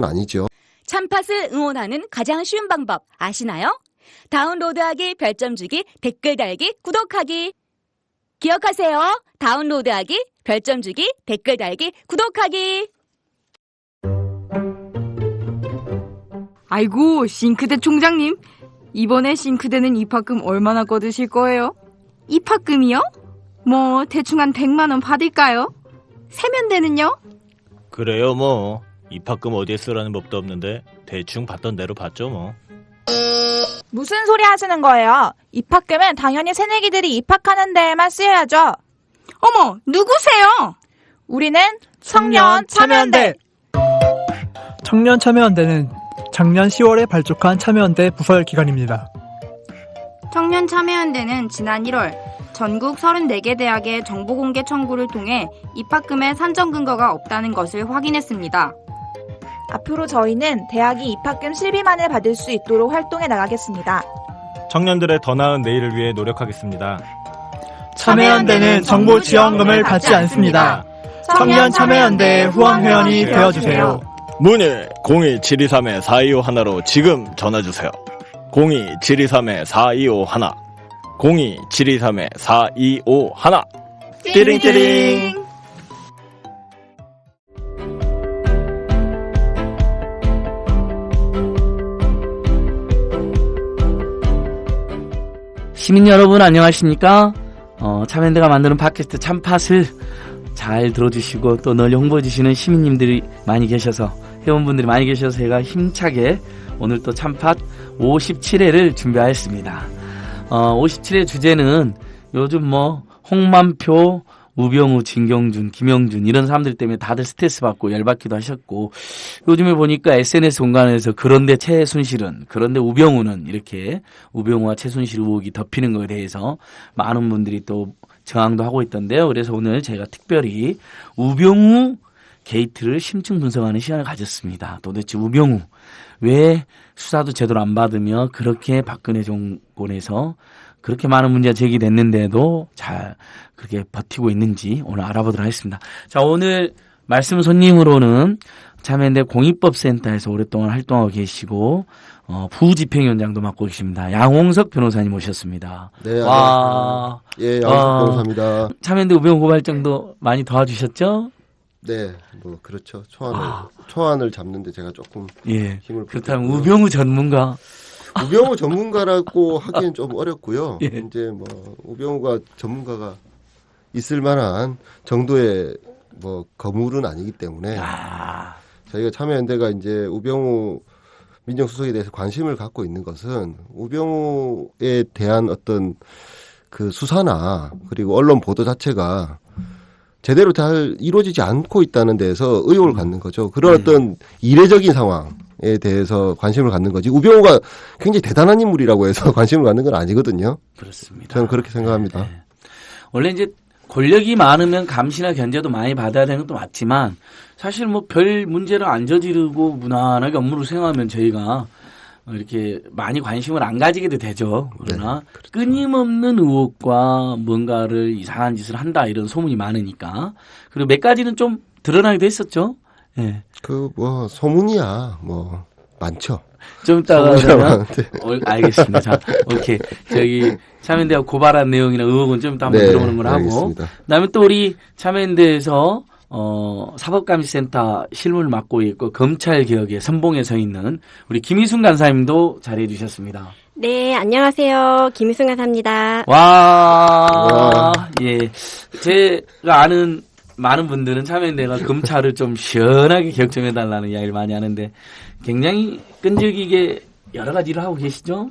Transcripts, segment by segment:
건 아니죠. 참팟을 응원하는 가장 쉬운 방법 아시나요? 다운로드하기, 별점 주기, 댓글 달기, 구독하기. 기억하세요. 다운로드하기, 별점 주기, 댓글 달기, 구독하기. 아이고, 싱크대 총장님. 이번에 싱크대는 입학금 얼마나 거두실 거예요? 입학금이요? 뭐 대충 한 100만 원 받을까요? 세면대는요? 그래요 뭐. 입학금 어디에 쓰라는 법도 없는데 대충 받던 대로 받죠 뭐. 무슨 소리 하시는 거예요? 입학금은 당연히 새내기들이 입학하는 데에만 쓰여야죠. 어머, 누구세요? 우리는 청년 참여연대. 청년 참여연대는 작년 10월에 발족한 참여연대 부설 기관입니다. 청년 참여연대는 지난 1월 전국 34개 대학의 정보공개 청구를 통해 입학금의 산정 근거가 없다는 것을 확인했습니다. 앞으로 저희는 대학이 입학금 실비만을 받을 수 있도록 활동해 나가겠습니다. 청년들의 더 나은 내일을 위해 노력하겠습니다. 참여연대는 정보 지원금을 받지 않습니다. 청년 참여연대 후원회원이 되어주세요. 문의 02-723-4251로 지금 전화주세요. 02-723-4251 02-723-4251 띠링띠링. 시민 여러분 안녕하십니까? 참여연대가 만드는 팟캐스트 참팟을 잘 들어주시고 또 널리 홍보해주시는 시민님들이 많이 계셔서 회원분들이 많이 계셔서 제가 힘차게 오늘 또 참팟 57회를 준비하였습니다. 57회 주제는 요즘 뭐 홍만표, 우병우, 진경준, 김영준 이런 사람들 때문에 다들 스트레스 받고 열받기도 하셨고 요즘에 보니까 SNS 공간에서 그런데 최순실은 그런데 우병우는 이렇게 우병우와 최순실 의혹이 덮이는 것에 대해서 많은 분들이 또 저항도 하고 있던데요. 그래서 오늘 제가 특별히 우병우 게이트를 심층 분석하는 시간을 가졌습니다. 도대체 우병우 왜 수사도 제대로 안 받으며 그렇게 박근혜 정권에서 그렇게 많은 문제가 제기됐는데도 잘 그렇게 버티고 있는지 오늘 알아보도록 하겠습니다. 자, 오늘 말씀 손님으로는 참여연대 공익법센터에서 오랫동안 활동하고 계시고 부집행위원장도 맡고 계십니다. 양홍석 변호사님 모셨습니다. 네, 와, 예, 양홍석 변호사입니다. 참여연대 우병우 고발장도 많이 도와주셨죠? 네, 뭐 그렇죠. 초안을 잡는데 제가 조금 힘을 그렇다면 우병우 전문가. 우병우 전문가라고 하기엔 좀 어렵고요. 예. 이제 뭐 우병우가 전문가가 있을 만한 정도의 뭐 거물은 아니기 때문에 저희가 참여연대가 이제 우병우 민정수석에 대해서 관심을 갖고 있는 것은 우병우에 대한 어떤 그 수사나 그리고 언론 보도 자체가 제대로 잘 이루어지지 않고 있다는 데에서 의혹을 갖는 거죠. 그런 어떤 이례적인 상황에 대해서 관심을 갖는 거지. 우병우가 굉장히 대단한 인물이라고 해서 관심을 갖는 건 아니거든요. 그렇습니다. 저는 그렇게 생각합니다. 네. 원래 이제 권력이 많으면 감시나 견제도 많이 받아야 되는 것도 맞지만 사실 뭐 별 문제를 안 저지르고 무난하게 업무를 수행하면 저희가 이렇게 많이 관심을 안 가지게도 되죠. 그러나 끊임없는 의혹과 뭔가를 이상한 짓을 한다 이런 소문이 많으니까. 그리고 몇 가지는 좀 드러나기도 했었죠. 예. 그 뭐 소문이야 뭐 많죠. 좀 이따가 그러면 알겠습니다. 자, 오케이. 저기 참여연대가 고발한 내용이나 의혹은 좀 이따 한번 들어보는 걸 하고. 알겠습니다. 그다음에 또 우리 참여연대에서 사법감시센터 실무를 맡고 있고 검찰개혁의 선봉에 서 있는 우리 김희순 간사님도 자리해 주셨습니다. 네, 안녕하세요. 김희순 간사입니다. 와, 예. 제가 아는 많은 분들은 참여연대가 검찰을 좀 시원하게 개혁 좀 해달라는 이야기를 많이 하는데 굉장히 끈질기게 여러 가지 일을 하고 계시죠?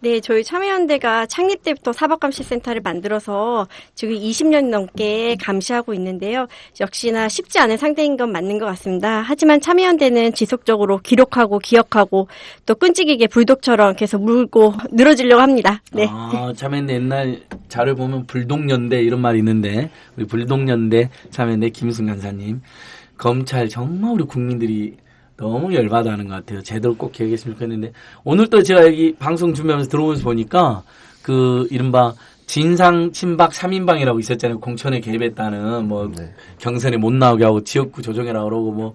네, 저희 참여연대가 창립 때부터 사법감시센터를 만들어서 지금 20년 넘게 감시하고 있는데요. 역시나 쉽지 않은 상대인 건 맞는 것 같습니다. 하지만 참여연대는 지속적으로 기록하고 기억하고 또 끈질기게 불독처럼 계속 물고 늘어지려고 합니다. 네. 참여연대 옛날 자료 보면 불독연대 이런 말이 있는데 우리 불독연대 참여연대 김희순 간사님 검찰 정말 우리 국민들이 너무 열받아하는 것 같아요. 제대로 꼭 기억했으면 좋겠는데 오늘 또 제가 여기 방송 준비하면서 들어오면서 보니까 그 이른바 진상 친박 3인방이라고 있었잖아요. 공천에 개입했다는 뭐 경선에 못 나오게 하고 지역구 조정해라 그러고 뭐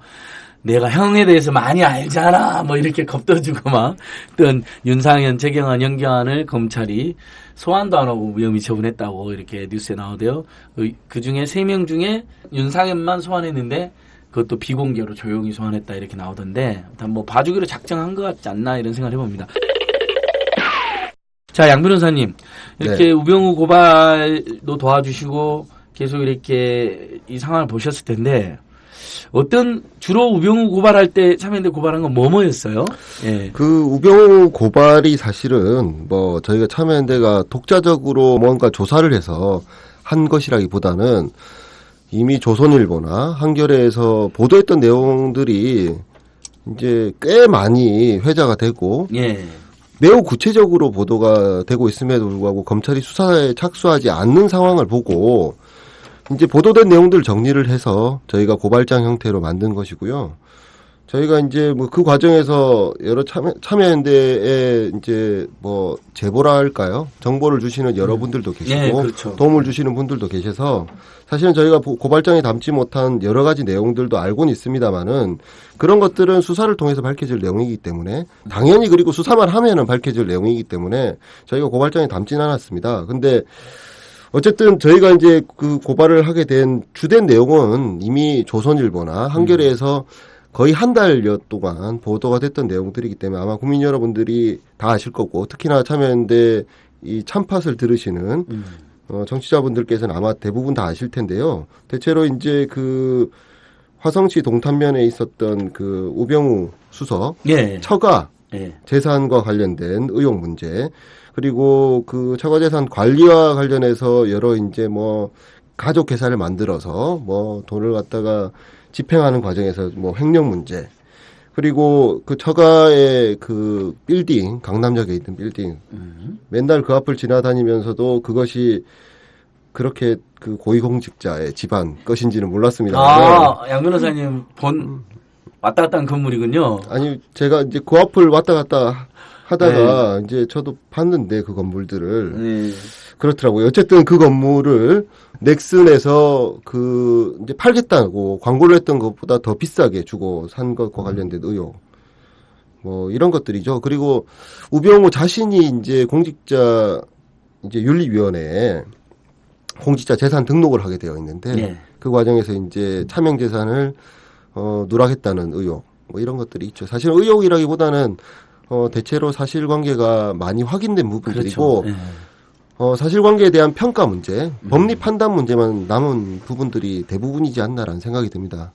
내가 형에 대해서 많이 알잖아. 뭐 이렇게 겁들어주고 막 어떤 윤상현, 최경환, 영경환을 검찰이 소환도 안 하고 무혐의 처분했다고 이렇게 뉴스에 나오대요. 그 중에 3명 중에 윤상현만 소환했는데 그것도 비공개로 조용히 소환했다 이렇게 나오던데 일단 뭐 봐주기로 작정한 것 같지 않나 이런 생각을 해봅니다. 자, 양 변호사님 이렇게 네. 우병우 고발도 도와주시고 계속 이렇게 이 상황을 보셨을 텐데 주로 우병우 고발할 때 참여연대 고발한 건 뭐였어요? 예. 그 우병우 고발이 사실은 뭐 저희가 참여연대가 독자적으로 뭔가 조사를 해서 한 것이라기보다는 이미 조선일보나 한겨레에서 보도했던 내용들이 이제 꽤 많이 회자가 되고 예. 매우 구체적으로 보도가 되고 있음에도 불구하고 검찰이 수사에 착수하지 않는 상황을 보고 이제 보도된 내용들 정리를 해서 저희가 고발장 형태로 만든 것이고요. 저희가 이제 뭐 그 과정에서 여러 참여연대에 이제 뭐 제보라 할까요? 정보를 주시는 여러분들도 계시고 네, 그렇죠. 도움을 주시는 분들도 계셔서 사실은 저희가 고발장에 담지 못한 여러 가지 내용들도 알고는 있습니다만은 그런 것들은 수사를 통해서 밝혀질 내용이기 때문에 당연히 그리고 수사만 하면은 밝혀질 내용이기 때문에 저희가 고발장에 담지는 않았습니다. 근데 어쨌든 저희가 이제 그 고발을 하게 된 주된 내용은 이미 조선일보나 한겨레에서 거의 한 달여 동안 보도가 됐던 내용들이기 때문에 아마 국민 여러분들이 다 아실 거고 특히나 참여연대 이 참팟을 들으시는 정치자분들께서는 아마 대부분 다 아실 텐데요. 대체로 이제 그 화성시 동탄면에 있었던 그 우병우 수석 예. 처가 예. 재산과 관련된 의혹 문제 그리고 그 처가재산 관리와 관련해서 여러 이제 뭐 가족 계산을 만들어서 뭐 돈을 갖다가 집행하는 과정에서 뭐 횡령 문제 그리고 그 처가의 그 빌딩 강남역에 있는 빌딩 맨날 그 앞을 지나다니면서도 그것이 그렇게 그 고위공직자의 집안 것인지는 몰랐습니다. 양 변호사님 왔다 갔다 한 건물이군요. 아니 제가 이제 그 앞을 왔다 갔다 하다가 이제 저도 봤는데 그 건물들을 그렇더라고요. 어쨌든 그 건물을 넥슨에서 그 이제 팔겠다고 광고를 했던 것보다 더 비싸게 주고 산 것과 관련된 의혹 뭐 이런 것들이죠. 그리고 우병우 자신이 이제 공직자 이제 윤리위원회에 공직자 재산 등록을 하게 되어 있는데 그 과정에서 이제 차명 재산을 누락했다는 의혹 뭐 이런 것들이 있죠. 사실 의혹이라기보다는 대체로 사실관계가 많이 확인된 부분들이고 그렇죠. 사실관계에 대한 평가 문제, 법리 판단 문제만 남은 부분들이 대부분이지 않나라는 생각이 듭니다.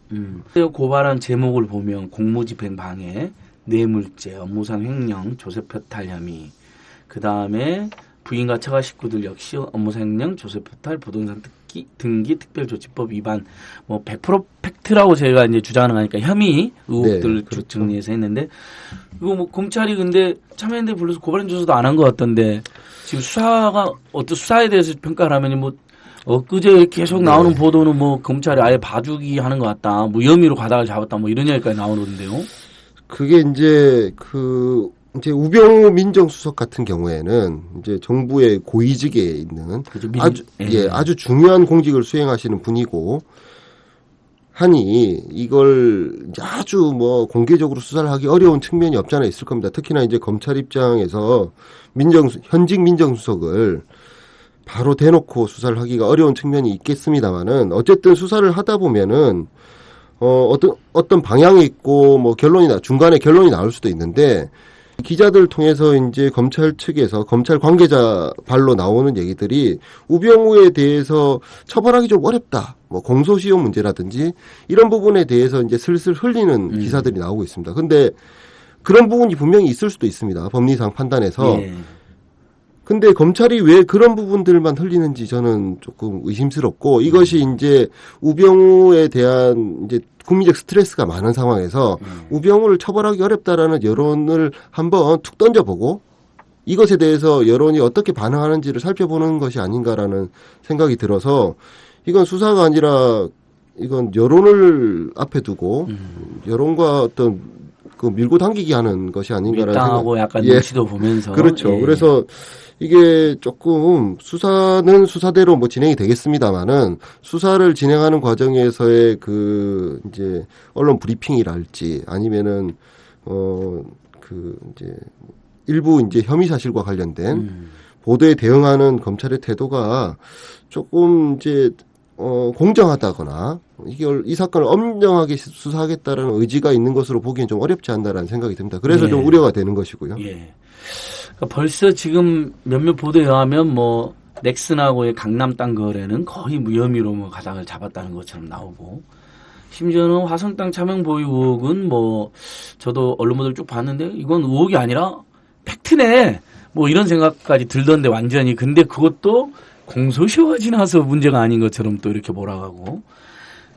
고발한 제목을 보면 공무집행 방해, 뇌물죄, 업무상 횡령, 조세표탈 혐의, 그 다음에 부인과 처가 식구들 역시 업무상 횡령, 조세표탈, 부동산 등기 특별조치법 위반, 뭐 100% 팩트라고 저희가 이제 주장하는 거니까 혐의 의혹들을 그렇죠. 정리해서 했는데 이거 뭐 검찰이 근데 참여연대 불러서 고발인 조사도 안 한 것 같던데 지금 수사가 어떤 수사에 대해서 평가를 하면 뭐 엊그제 계속 나오는 보도는 뭐 검찰이 아예 봐주기 하는 것 같다, 뭐 혐의로 가닥을 잡았다, 뭐 이런 얘기까지 나오는데요. 그게 이제 이제 우병우 민정수석 같은 경우에는 이제 정부의 고위직에 있는 그렇죠. 아주 중요한 공직을 수행하시는 분이고 하니 이걸 이제 아주 뭐 공개적으로 수사를 하기 어려운 측면이 없지 않아 있을 겁니다. 특히나 이제 검찰 입장에서 현직 민정수석을 바로 대놓고 수사를 하기가 어려운 측면이 있겠습니다만은 어쨌든 수사를 하다 보면은 어떤 방향이 있고 뭐 중간에 결론이 나올 수도 있는데 기자들 통해서 이제 검찰 측에서 검찰 관계자 발로 나오는 얘기들이 우병우에 대해서 처벌하기 좀 어렵다. 뭐 공소시효 문제라든지 이런 부분에 대해서 이제 슬슬 흘리는 기사들이 나오고 있습니다. 근데 그런 부분이 분명히 있을 수도 있습니다. 법리상 판단해서. 근데 검찰이 왜 그런 부분들만 흘리는지 저는 조금 의심스럽고 이것이 이제 우병우에 대한 이제 국민적 스트레스가 많은 상황에서 우병우를 처벌하기 어렵다라는 여론을 한번 툭 던져보고 이것에 대해서 여론이 어떻게 반응하는지를 살펴보는 것이 아닌가라는 생각이 들어서 이건 수사가 아니라 이건 여론을 앞에 두고 여론과 어떤 그 밀고 당기기 하는 것이 아닌가라는 밀당하고 약간 눈치도 보면서. 그렇죠. 예. 그래서 이게 조금 수사는 수사대로 뭐 진행이 되겠습니다만은 수사를 진행하는 과정에서의 그 이제 언론 브리핑이랄지 아니면은 그 이제 일부 이제 혐의 사실과 관련된 보도에 대응하는 검찰의 태도가 조금 이제 공정하다거나 이 사건을 엄정하게 수사하겠다라는 의지가 있는 것으로 보기엔 좀 어렵지 않나라는 생각이 듭니다. 그래서 예. 좀 우려가 되는 것이고요. 예. 그러니까 벌써 지금 몇몇 보도에 의하면 뭐 넥슨하고의 강남 땅 거래는 거의 무혐의로 뭐 가닥을 잡았다는 것처럼 나오고 심지어는 화성 땅 차명 보유 의혹은 뭐 저도 언론 보도를 쭉 봤는데 이건 의혹이 아니라 팩트네 뭐 이런 생각까지 들던데 완전히 근데 그것도 공소시효가 지나서 문제가 아닌 것처럼 또 이렇게 몰아가고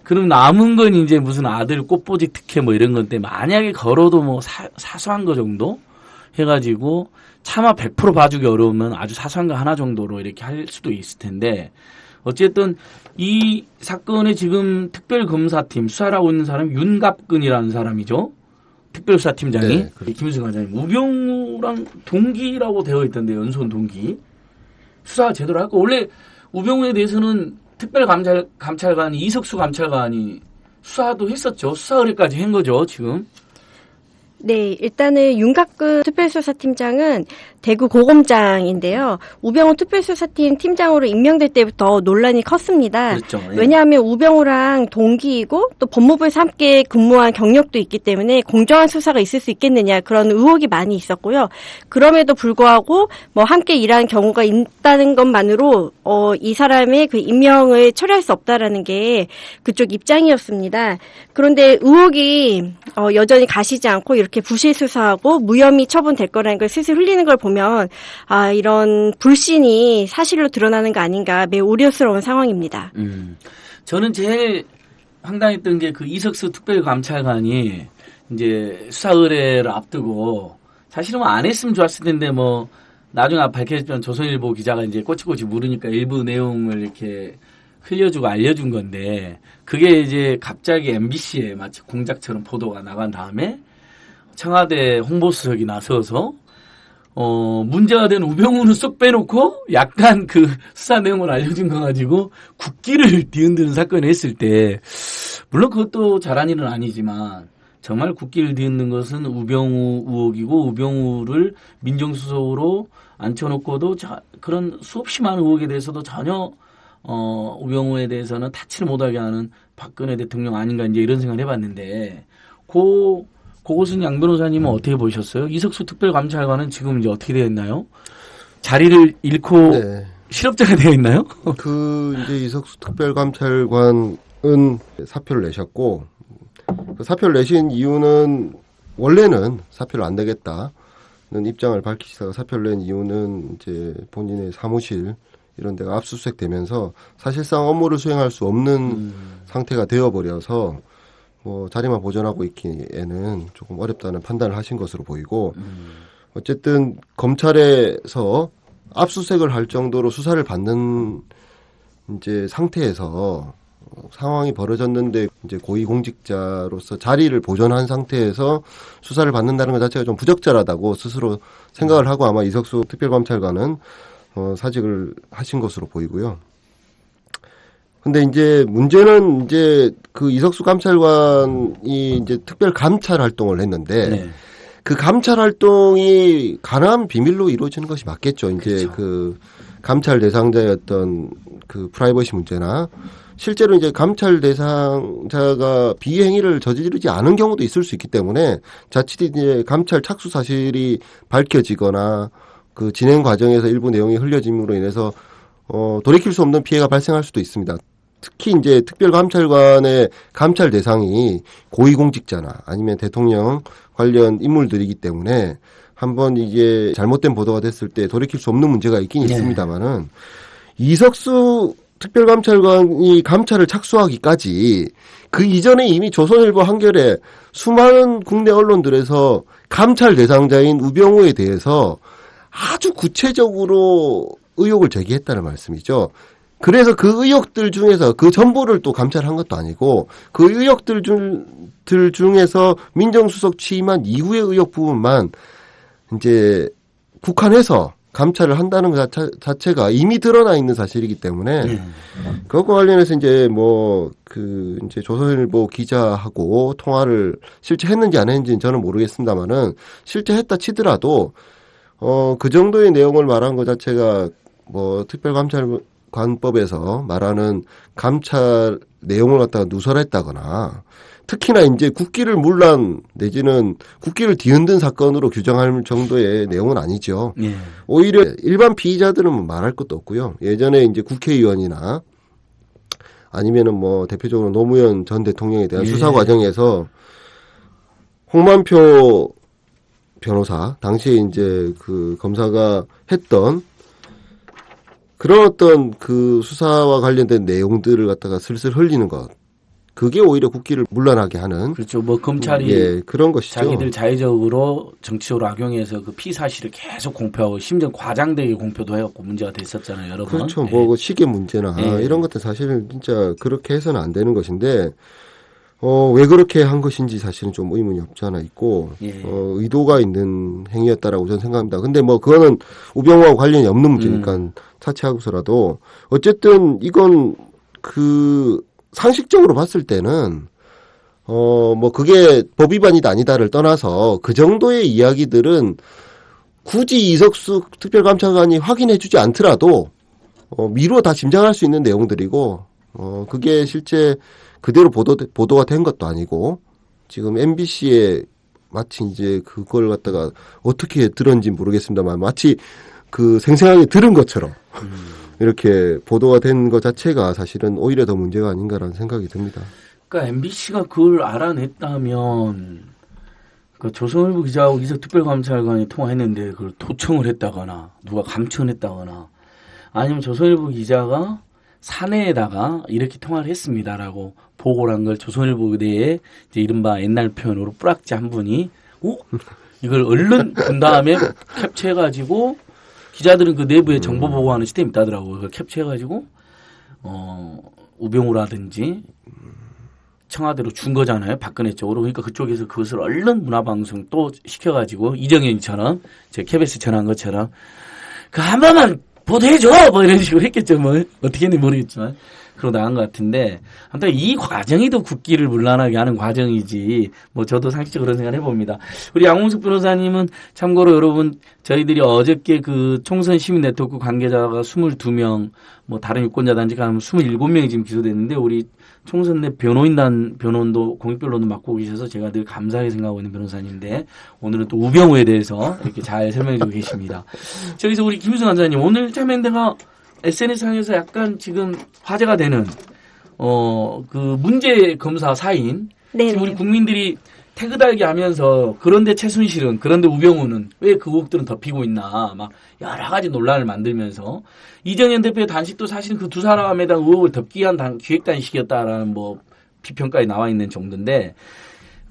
그럼 남은 건 이제 무슨 아들 꽃보직 특혜 뭐 이런 건데 만약에 걸어도 뭐 사소한 거 정도 해가지고 차마 100% 봐주기 어려우면 아주 사소한 거 하나 정도로 이렇게 할 수도 있을 텐데 어쨌든 이 사건의 지금 특별검사팀 수사를 하고 있는 사람이 윤갑근이라는 사람이죠. 특별수사팀장이. 네, 김윤승 관장님. 우병우랑 동기라고 되어 있던데 연수원 동기. 수사 제대로 할거 원래 우병우에 대해서는 특별감찰관 이석수 감찰관이 수사도 했었죠. 수사 의뢰까지 한 거죠 지금. 네, 일단은 윤갑근 특별수사팀장은 대구 고검장인데요. 우병우 특별수사팀 팀장으로 임명될 때부터 논란이 컸습니다. 그렇죠. 예. 왜냐하면 우병우랑 동기이고 또 법무부에서 함께 근무한 경력도 있기 때문에 공정한 수사가 있을 수 있겠느냐 그런 의혹이 많이 있었고요. 그럼에도 불구하고 뭐 함께 일한 경우가 있다는 것만으로 이 사람의 그 임명을 처리할 수 없다라는 게 그쪽 입장이었습니다. 그런데 의혹이 여전히 가시지 않고 이렇게 부실 수사하고 무혐의 처분될 거라는 걸 슬슬 흘리는 걸 보면 이런 불신이 사실로 드러나는 거 아닌가 매우 우려스러운 상황입니다. 저는 제일 황당했던 게 그 이석수 특별감찰관이 이제 수사 의뢰를 앞두고 사실은 안 했으면 좋았을 텐데 뭐 나중에 밝혀졌지만 조선일보 기자가 이제 꼬치꼬치 물으니까 일부 내용을 이렇게 흘려주고 알려준 건데 그게 이제 갑자기 MBC에 마치 공작처럼 보도가 나간 다음에 청와대 홍보수석이 나서서 문제가 된 우병우는 쏙 빼놓고 약간 그 수사 내용을 알려준 거 가지고 국기를 뒤흔드는 사건을 했을 때 물론 그것도 잘한 일은 아니지만 정말 국기를 뒤흔든 것은 우병우 의혹이고 우병우를 민정수석으로 앉혀놓고도 그런 수없이 많은 의혹에 대해서도 전혀 우병우에 대해서는 타치를 못하게 하는 박근혜 대통령 아닌가 이제 이런 생각을 해봤는데 그것은 양 변호사님은 어떻게 보셨어요? 이석수 특별감찰관은 지금 이제 어떻게 되어 있나요? 자리를 잃고 네. 실업자가 되어 있나요? 이제 이석수 특별감찰관은 사표를 내셨고 그 사표를 내신 이유는 원래는 사표를 안 내겠다는 입장을 밝히시다가 사표를 낸 이유는 이제 본인의 사무실 이런 데가 압수수색되면서 사실상 업무를 수행할 수 없는 상태가 되어버려서 뭐 자리만 보존하고 있기에는 조금 어렵다는 판단을 하신 것으로 보이고 어쨌든 검찰에서 압수수색을 할 정도로 수사를 받는 이제 상태에서 상황이 벌어졌는데 이제 고위공직자로서 자리를 보존한 상태에서 수사를 받는다는 것 자체가 좀 부적절하다고 스스로 생각을 하고 아마 이석수 특별감찰관은 사직을 하신 것으로 보이고요. 근데 이제 문제는 이제 그 이석수 감찰관이 이제 특별 감찰 활동을 했는데 네. 그 감찰 활동이 가능한 비밀로 이루어지는 것이 맞겠죠. 이제 그렇죠. 그 감찰 대상자의 어떤 그 프라이버시 문제나 실제로 이제 감찰 대상자가 비행위를 저지르지 않은 경우도 있을 수 있기 때문에 자칫 이제 감찰 착수 사실이 밝혀지거나 그 진행 과정에서 일부 내용이 흘려짐으로 인해서 돌이킬 수 없는 피해가 발생할 수도 있습니다. 특히 이제 특별감찰관의 감찰 대상이 고위공직자나 아니면 대통령 관련 인물들이기 때문에 한번 이게 잘못된 보도가 됐을 때 돌이킬 수 없는 문제가 있긴 네. 있습니다만은 이석수 특별감찰관이 감찰을 착수하기까지 그 이전에 이미 조선일보 한겨레 수많은 국내 언론들에서 감찰 대상자인 우병우에 대해서 아주 구체적으로 의혹을 제기했다는 말씀이죠. 그래서 그 의혹들 중에서 그 전부를 또 감찰한 것도 아니고 그 의혹들 중에서 민정수석 취임한 이후의 의혹 부분만 이제 국한해서 감찰을 한다는 것 자체가 이미 드러나 있는 사실이기 때문에 그것과 관련해서 이제 이제 조선일보 기자하고 통화를 실제 했는지 안 했는지는 저는 모르겠습니다만은 실제 했다 치더라도 그 정도의 내용을 말한 것 자체가 특별감찰관법에서 말하는 감찰 내용을 갖다가 누설했다거나 특히나 이제 국기를 문란 내지는 국기를 뒤흔든 사건으로 규정할 정도의 내용은 아니죠. 예. 오히려 일반 피의자들은 말할 것도 없고요. 예전에 이제 국회의원이나 아니면은 대표적으로 노무현 전 대통령에 대한 수사 과정에서 홍만표 변호사 당시에 이제 그 검사가 했던 그런 어떤 그 수사와 관련된 내용들을 갖다가 슬슬 흘리는 것. 그게 오히려 국기를 문란하게 하는. 그렇죠. 검찰이 그런 것이죠. 자기들 자의적으로 정치적으로 악용해서 그 피사실을 계속 공표하고 심지어 과장되게 공표도 해갖고 문제가 됐었잖아요. 여러 번. 그렇죠. 시계 문제나 이런 것들 사실은 진짜 그렇게 해서는 안 되는 것인데 왜 그렇게 한 것인지 사실은 좀 의문이 없지 않아 있고 의도가 있는 행위였다라고 저는 생각합니다. 근데 그거는 우병우와 관련이 없는 문제니까 차치하고서라도 어쨌든 이건 상식적으로 봤을 때는 그게 법 위반이다 아니다를 떠나서 그 정도의 이야기들은 굳이 이석수 특별감찰관이 확인해주지 않더라도 미루어 다 짐작할 수 있는 내용들이고 그게 실제 그대로 보도가 된 것도 아니고 지금 MBC에 마치 이제 그걸 갖다가 어떻게 들었는지 모르겠습니다만 마치 그 생생하게 들은 것처럼 이렇게 보도가 된 것 자체가 사실은 오히려 더 문제가 아닌가라는 생각이 듭니다. 그러니까 MBC가 그걸 알아냈다면 그 조선일보 기자하고 이석 특별감찰관이 통화했는데 그걸 도청을 했다거나 누가 감청을 했다거나 아니면 조선일보 기자가 사내에다가 이렇게 통화를 했습니다라고 보고를 한 걸 조선일보 내에 이제 이른바 옛날 표현으로 뿌락지 한 분이 이걸 얼른 본 다음에 캡처해가지고 기자들은 그 내부에 정보 보고하는 시스템이 있다더라고요. 그걸 캡처해가지고 우병우라든지 청와대로 준 거잖아요. 박근혜 쪽으로. 그러니까 그쪽에서 그것을 얼른 문화방송 또 시켜가지고 이정현처럼 제 KBS 전화한 것처럼 그 한 번만 보도해줘! 이런 식으로 했겠죠. 어떻게 했는지 모르겠지만. 그러고 나간 것 같은데. 아무튼 이 과정이 더 국기를 문란하게 하는 과정이지. 저도 상식적으로 그런 생각을 해봅니다. 우리 양홍석 변호사님은 참고로 여러분, 저희들이 어저께 그 총선 시민 네트워크 관계자가 22명, 다른 유권자단체가 하면 27명이 지금 기소됐는데, 우리 총선 내 변호인도 공익변론도 맡고 계셔서 제가 늘 감사하게 생각하고 있는 변호사님인데 오늘은 또 우병우에 대해서 이렇게 잘 설명해 주고 계십니다. 저기서 우리 김유승 간사님 오늘 참여연대가 SNS상에서 약간 지금 화제가 되는 그 문제 검사 사인 지금 우리 국민들이 태그 달기 하면서 그런데 최순실은 그런데 우병우는 왜 그 의혹들은 덮이고 있나 막 여러 가지 논란을 만들면서 이정현 대표의 단식도 사실은 그 두 사람에 대한 의혹을 덮기 위한 기획 단식이었다라는 비평까지 나와 있는 정도인데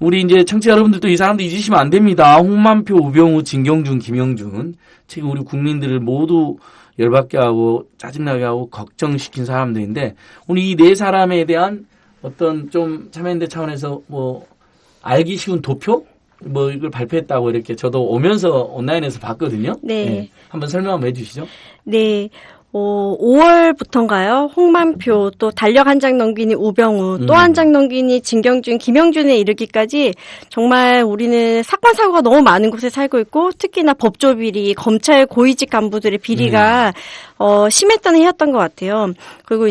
우리 이제 청취자 여러분들도 이 사람들 잊으시면 안 됩니다. 홍만표, 우병우, 진경준, 김영준 지금 우리 국민들을 모두 열받게 하고 짜증나게 하고 걱정시킨 사람들인데 오늘 이 네 사람에 대한 어떤 좀 참여연대 차원에서 알기 쉬운 도표? 이걸 발표했다고 이렇게 저도 오면서 온라인에서 봤거든요. 네. 한번 설명 한번 해주시죠. 네. 5월부터인가요? 홍만표, 또 달력 한 장 넘기니 우병우, 또 한 장 넘기니 진경준, 김영준에 이르기까지 정말 우리는 사건 사고가 너무 많은 곳에 살고 있고 특히나 법조 비리, 검찰 고위직 간부들의 비리가 심했던 해였던 것 같아요. 그리고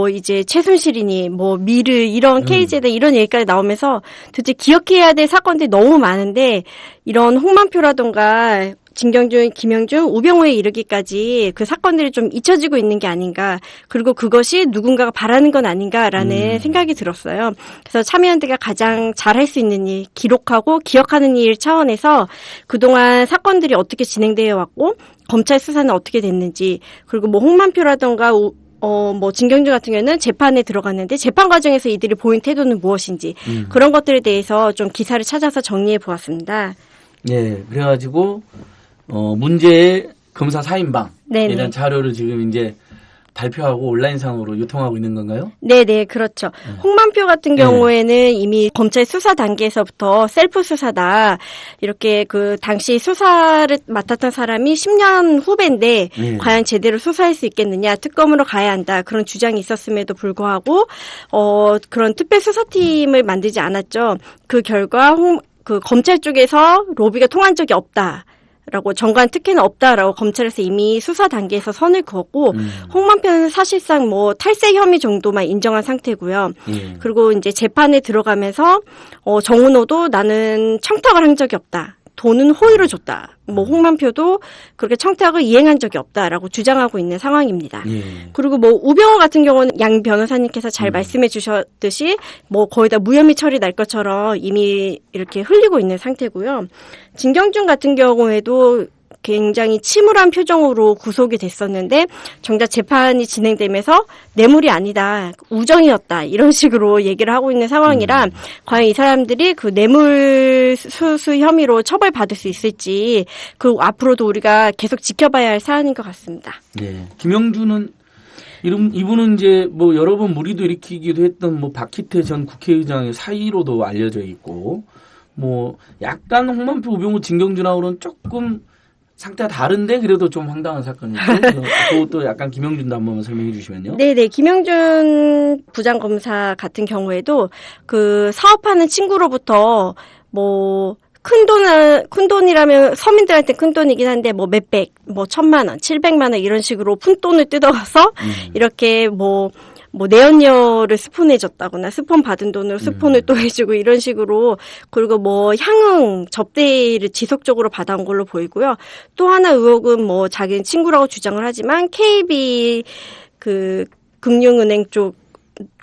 이제 최순실이니 미르 이런 KZ다 이런 얘기까지 나오면서 도대체 기억해야 될 사건들이 너무 많은데 이런 홍만표라던가 진경준, 김영준, 우병우에 이르기까지 그 사건들이 좀 잊혀지고 있는 게 아닌가. 그리고 그것이 누군가가 바라는 건 아닌가라는 생각이 들었어요. 그래서 참여연대가 가장 잘할 수 있는 일, 기록하고 기억하는 일 차원에서 그동안 사건들이 어떻게 진행되어 왔고 검찰 수사는 어떻게 됐는지 그리고 홍만표라던가 진경준 같은 경우는 재판에 들어갔는데 재판 과정에서 이들이 보인 태도는 무엇인지 그런 것들에 대해서 좀 기사를 찾아서 정리해 보았습니다. 네, 그래가지고 문제의 검사 사인방에 대한 자료를 지금 이제 발표하고 온라인상으로 유통하고 있는 건가요? 네네, 그렇죠. 홍만표 같은 경우에는 이미 검찰 수사 단계에서부터 셀프 수사다. 이렇게 그 당시 수사를 맡았던 사람이 10년 후배인데 과연 제대로 수사할 수 있겠느냐, 특검으로 가야 한다. 그런 주장이 있었음에도 불구하고 그런 특별 수사팀을 만들지 않았죠. 그 결과 그 검찰 쪽에서 로비가 통한 적이 없다. 라고 정관 특혜는 없다라고 검찰에서 이미 수사 단계에서 선을 그었고 홍만표는 사실상 뭐 탈세 혐의 정도만 인정한 상태고요. 그리고 이제 재판에 들어가면서 정은호도 나는 청탁을 한 적이 없다. 돈은 호의로 줬다. 뭐 홍만표도 그렇게 청탁을 이행한 적이 없다라고 주장하고 있는 상황입니다. 그리고 뭐 우병우 같은 경우는 양 변호사님께서 잘 말씀해 주셨듯이 뭐 거의 다 무혐의 처리 날 것처럼 이미 이렇게 흘리고 있는 상태고요. 진경준 같은 경우에도 굉장히 침울한 표정으로 구속이 됐었는데 정작 재판이 진행되면서 뇌물이 아니다, 우정이었다 이런 식으로 얘기를 하고 있는 상황이라 과연 이 사람들이 그 뇌물 수수 혐의로 처벌받을 수 있을지 그 앞으로도 우리가 계속 지켜봐야 할 사안인 것 같습니다. 네, 김영준은 이분은 이제 뭐 여러 번 무리도 일으키기도 했던 뭐 박희태 전 국회의장의 사이로도 알려져 있고 뭐 약간 홍만표, 우병우, 진경준하고는 조금 상태가 다른데 그래도 좀 황당한 사건이죠. 그것도 약간 김영준도 한 번만 설명해 주시면요. 네네. 김영준 부장검사 같은 경우에도 그 사업하는 친구로부터 뭐 큰 돈이라면 서민들한테 큰 돈이긴 한데 뭐 몇백, 뭐 1,000만 원, 700만 원 이런 식으로 푼돈을 뜯어서 이렇게 뭐 내연녀를 스폰해줬다거나 스폰 받은 돈으로 스폰을 또 해주고 이런 식으로 그리고 뭐 향응 접대를 지속적으로 받아온 걸로 보이고요. 또 하나 의혹은 뭐 자기는 친구라고 주장을 하지만 KB 그 금융은행 쪽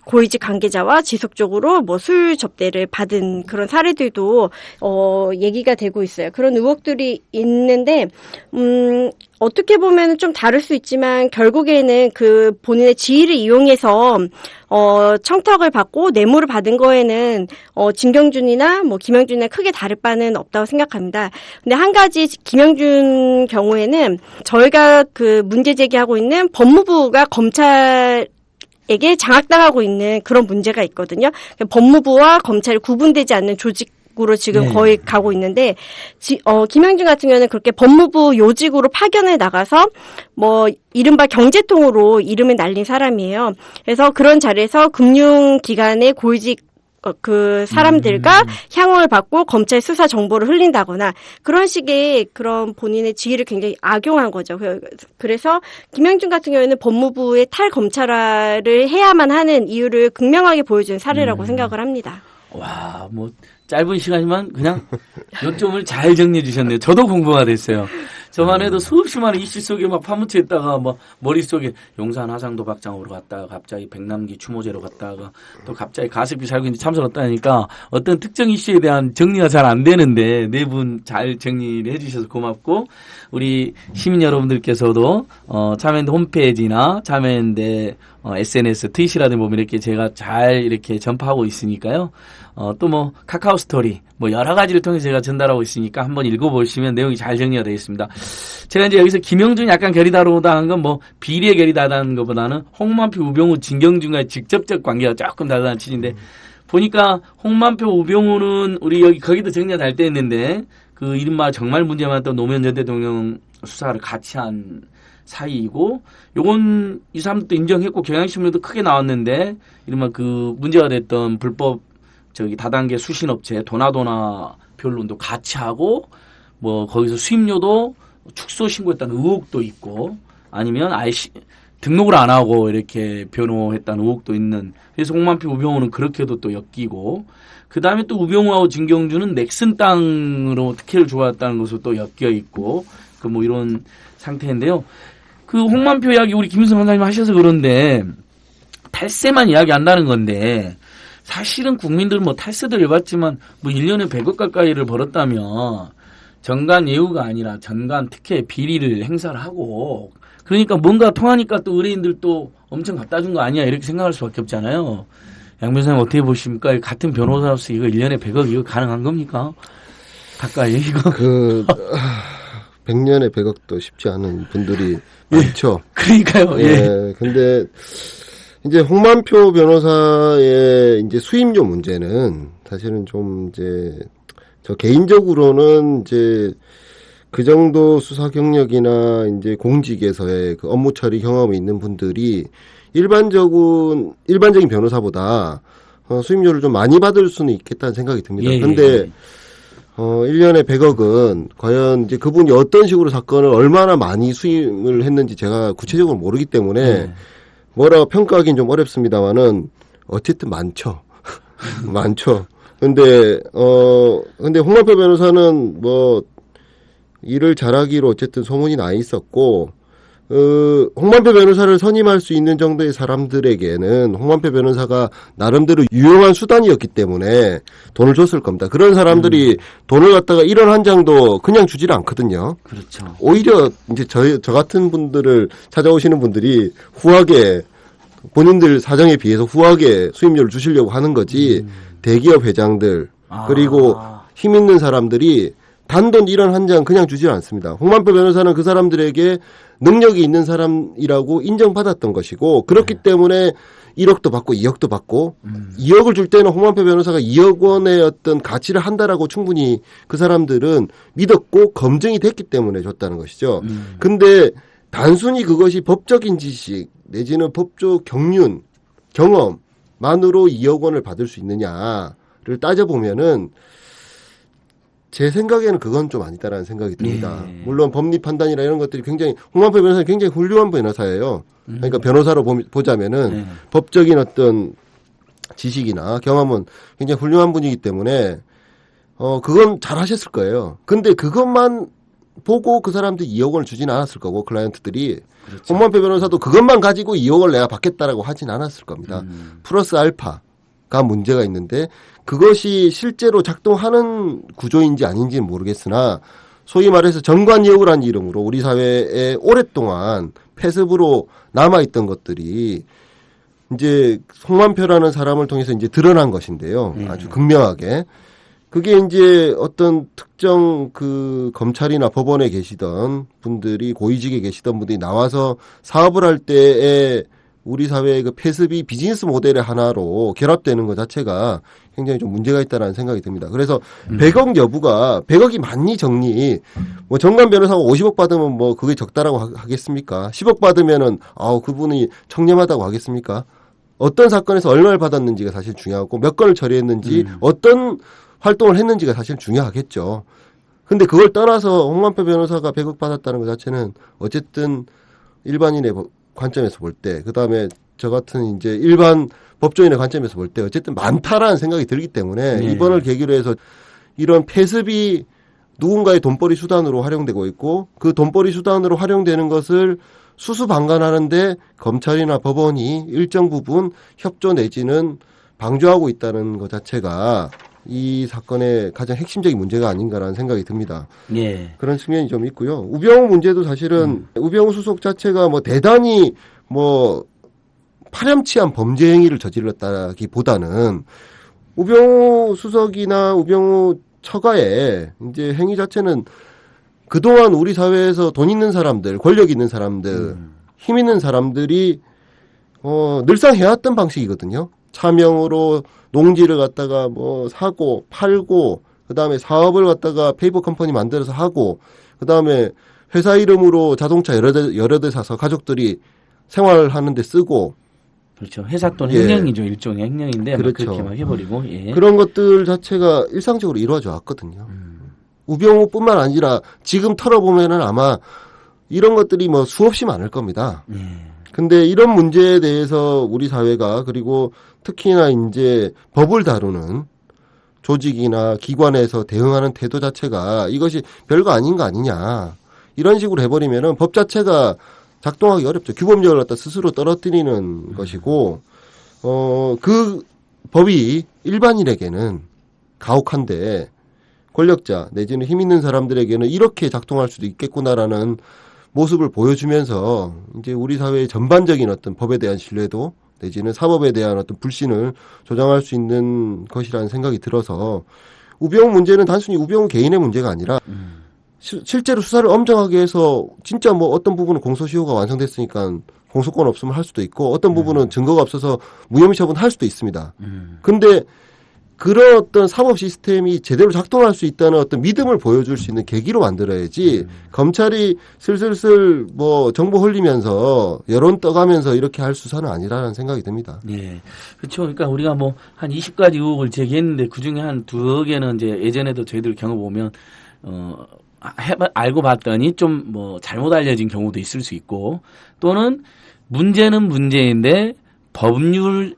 고위직 관계자와 지속적으로 뭐 술 접대를 받은 그런 사례들도 얘기가 되고 있어요. 그런 의혹들이 있는데 어떻게 보면 좀 다를 수 있지만 결국에는 그 본인의 지위를 이용해서 청탁을 받고 뇌물을 받은 거에는 진경준이나 뭐 김영준이나 크게 다를 바는 없다고 생각합니다. 근데 한 가지 김영준 경우에는 저희가 그 문제 제기하고 있는 법무부가 검찰에게 장악당하고 있는 그런 문제가 있거든요. 법무부와 검찰이 구분되지 않는 조직으로 지금 거의 가고 있는데, 김영준 같은 경우는 그렇게 법무부 요직으로 파견을 나가서 뭐 이른바 경제통으로 이름을 날린 사람이에요. 그래서 그런 자리에서 금융기관의 고위직 그 사람들과 향응을 받고 검찰 수사 정보를 흘린다거나 그런 식의 그런 본인의 지위를 굉장히 악용한 거죠. 그래서 김영준 같은 경우에는 법무부의 탈검찰화를 해야만 하는 이유를 극명하게 보여준 사례라고 생각을 합니다. 와, 뭐 짧은 시간이지만 그냥 요점을 잘 정리해 주셨네요. 저도 공부가 됐어요. 저만 해도 수없이 많은 이슈 속에 막 파묻혀 있다가 뭐 머릿속에 용산 화상도박장으로 갔다가 갑자기 백남기 추모제로 갔다가 또 갑자기 가습기 살고 있는데 참석 없다니까 어떤 특정 이슈에 대한 정리가 잘 안 되는데 네 분 잘 정리를 해 주셔서 고맙고 우리 시민 여러분들께서도 참여연대 홈페이지나 참여연대 SNS 트윗이라든지 보면 이렇게 제가 잘 이렇게 전파하고 있으니까요. 또 뭐 카카오 스토리 뭐 여러 가지를 통해서 제가 전달하고 있으니까 한번 읽어보시면 내용이 잘 정리가 되어 있습니다. 제가 이제 여기서 김영준이 약간 결이 다르다는 건 뭐 비리의 결이 다르다는 것보다는 홍만표, 우병우, 진경준과의 직접적 관계가 조금 다르다는 취지인데 보니까 홍만표, 우병우는 우리 여기 거기도 정리가 잘 돼 있는데 그 이른바 정말 문제 많았던 노무현 전 대통령 수사를 같이 한 사이이고 요건 이 사람도 인정했고 경향신문에도 크게 나왔는데 이른바 그 문제가 됐던 불법 다단계 수신업체 도나도나 변론도 같이 하고 뭐 거기서 수임료도 축소 신고했다는 의혹도 있고 아니면 아예 등록을 안 하고 이렇게 변호했다는 의혹도 있는 그래서 홍만표 우병우는 그렇게도 또 엮이고 그 다음에 또 우병우하고 진경준은 넥슨 땅으로 특혜를 주었다는 것으로 또 엮여 있고 그 뭐 이런 상태인데요. 그 홍만표 이야기 우리 김윤선 원장님 하셔서 그런데 탈세만 이야기한다는 건데 사실은 국민들은 뭐 탈세도 해봤지만 뭐 1년에 100억 가까이를 벌었다면 정관 예우가 아니라 전관 특혜 비리를 행사를 하고 그러니까 뭔가 통하니까 또 의뢰인들 또 엄청 갖다 준 거 아니야 이렇게 생각할 수밖에 없잖아요. 양 변호사님 어떻게 보십니까? 같은 변호사로서 이거 1년에 100억 이거 가능한 겁니까? 가까이 이거. 100년에 100억도 쉽지 않은 분들이 많죠. 그러니까요. 예. 예. 근데 이제 홍만표 변호사의 이제 수임료 문제는 사실은 좀 이제 저 개인적으로는 이제 그 정도 수사 경력이나 이제 공직에서의 그 업무 처리 경험이 있는 분들이 일반적인 변호사보다 수임료를 좀 많이 받을 수는 있겠다는 생각이 듭니다. 예, 근데 예. 1년에 100억은 과연 이제 그분이 어떤 식으로 사건을 얼마나 많이 수임을 했는지 제가 구체적으로 모르기 때문에 뭐라고 평가하기는 좀 어렵습니다만은 어쨌든 많죠. 많죠. 근데 홍만표 변호사는 뭐 일을 잘하기로 어쨌든 소문이 나 있었고, 홍만표 변호사를 선임할 수 있는 정도의 사람들에게는 홍만표 변호사가 나름대로 유용한 수단이었기 때문에 돈을 줬을 겁니다. 그런 사람들이 돈을 갖다가 1원 한 장도 그냥 주질 않거든요. 그렇죠. 오히려 이제 저 같은 분들을 찾아오시는 분들이 후하게 본인들 사정에 비해서 후하게 수임료를 주시려고 하는 거지. 대기업 회장들 그리고 힘 있는 사람들이 단돈 1원 한 장 그냥 주지 않습니다. 홍만표 변호사는 그 사람들에게 능력이 있는 사람이라고 인정받았던 것이고 그렇기 때문에 1억도 받고 2억도 받고 2억을 줄 때는 홍만표 변호사가 2억 원의 어떤 가치를 한다라고 충분히 그 사람들은 믿었고 검증이 됐기 때문에 줬다는 것이죠. 근데 단순히 그것이 법적인 지식 내지는 법조 경륜, 경험만으로 2억 원을 받을 수 있느냐를 따져보면은 제 생각에는 그건 좀 아니다라는 생각이 듭니다. 예. 물론 법리 판단이나 이런 것들이 굉장히 홍만표 변호사는 굉장히 훌륭한 변호사예요. 그러니까 변호사로 보자면은 법적인 어떤 지식이나 경험은 굉장히 훌륭한 분이기 때문에 그건 잘하셨을 거예요. 근데 그것만 보고 그 사람들이 2억 원을 주진 않았을 거고 클라이언트들이 그렇죠. 홍만표 변호사도 그것만 가지고 2억 원을 내가 받겠다라고 하진 않았을 겁니다. 플러스 알파가 문제가 있는데 그것이 실제로 작동하는 구조인지 아닌지는 모르겠으나 소위 말해서 정관예우라는 이름으로 우리 사회에 오랫동안 폐습으로 남아있던 것들이 이제 홍만표라는 사람을 통해서 이제 드러난 것인데요. 아주 극명하게. 그게 이제 어떤 특정 그 검찰이나 법원에 계시던 분들이 고위직에 계시던 분들이 나와서 사업을 할 때에 우리 사회의 그 폐습이 비즈니스 모델의 하나로 결합되는 것 자체가 굉장히 좀 문제가 있다는 생각이 듭니다. 그래서 100억 여부가 100억이 많니 적니 뭐 정관 변호사가 50억 받으면 뭐 그게 적다라고 하겠습니까? 10억 받으면은 그분이 청렴하다고 하겠습니까? 어떤 사건에서 얼마를 받았는지가 사실 중요하고 몇 건을 처리했는지 어떤 활동을 했는지가 사실 중요하겠죠. 근데 그걸 떠나서 홍만표 변호사가 100억 받았다는 것 자체는 어쨌든 일반인의 관점에서 볼 때, 그 다음에 저 같은 이제 일반 법조인의 관점에서 볼 때 어쨌든 많다라는 생각이 들기 때문에 이번을 계기로 해서 이런 폐습이 누군가의 돈벌이 수단으로 활용되고 있고 그 돈벌이 수단으로 활용되는 것을 수수방관하는데 검찰이나 법원이 일정 부분 협조 내지는 방조하고 있다는 것 자체가 이 사건의 가장 핵심적인 문제가 아닌가라는 생각이 듭니다. 예. 그런 측면이 좀 있고요. 우병우 문제도 사실은 우병우 수석 자체가 뭐 대단히 뭐 파렴치한 범죄 행위를 저질렀다기보다는 우병우 수석이나 우병우 처가의 이제 행위 자체는 그동안 우리 사회에서 돈 있는 사람들, 권력 있는 사람들, 힘 있는 사람들이 늘상 해왔던 방식이거든요. 차명으로 농지를 갖다가 뭐 사고 팔고 그다음에 사업을 갖다가 페이퍼 컴퍼니 만들어서 하고 그다음에 회사 이름으로 자동차 여러 대 사서 가족들이 생활하는 데 쓰고 그렇죠. 회사 돈 횡령이죠. 일종의 횡령인데 그렇죠. 그렇게 막 해버리고 그런 것들 자체가 일상적으로 이루어져 왔거든요. 우병우뿐만 아니라 지금 털어보면은 아마 이런 것들이 뭐 수없이 많을 겁니다. 근데 이런 문제에 대해서 우리 사회가 그리고 특히나 이제 법을 다루는 조직이나 기관에서 대응하는 태도 자체가 이것이 별거 아닌 거 아니냐. 이런 식으로 해버리면은 법 자체가 작동하기 어렵죠. 규범력을 갖다 스스로 떨어뜨리는 것이고, 그 법이 일반인에게는 가혹한데 권력자 내지는 힘 있는 사람들에게는 이렇게 작동할 수도 있겠구나라는 모습을 보여주면서 이제 우리 사회의 전반적인 어떤 법에 대한 신뢰도 내지는 사법에 대한 어떤 불신을 조장할 수 있는 것이라는 생각이 들어서 우병우 문제는 단순히 우병우 개인의 문제가 아니라 실제로 수사를 엄정하게 해서 진짜 뭐 어떤 부분은 공소시효가 완성됐으니까 공소권 없으면 할 수도 있고 어떤 부분은 증거가 없어서 무혐의 처분할 수도 있습니다. 근데 그런 어떤 사법 시스템이 제대로 작동할 수 있다는 어떤 믿음을 보여줄 수 있는 계기로 만들어야지 검찰이 슬슬슬 뭐 정보 흘리면서 여론 떠가면서 이렇게 할 수사는 아니라는 생각이 듭니다. 네. 그렇죠. 그러니까 우리가 뭐 한 20가지 의혹을 제기했는데 그중에 한 2개는 이제 예전에도 저희들 경우 보면 알고 봤더니 좀 뭐 잘못 알려진 경우도 있을 수 있고 또는 문제는 문제인데 법률의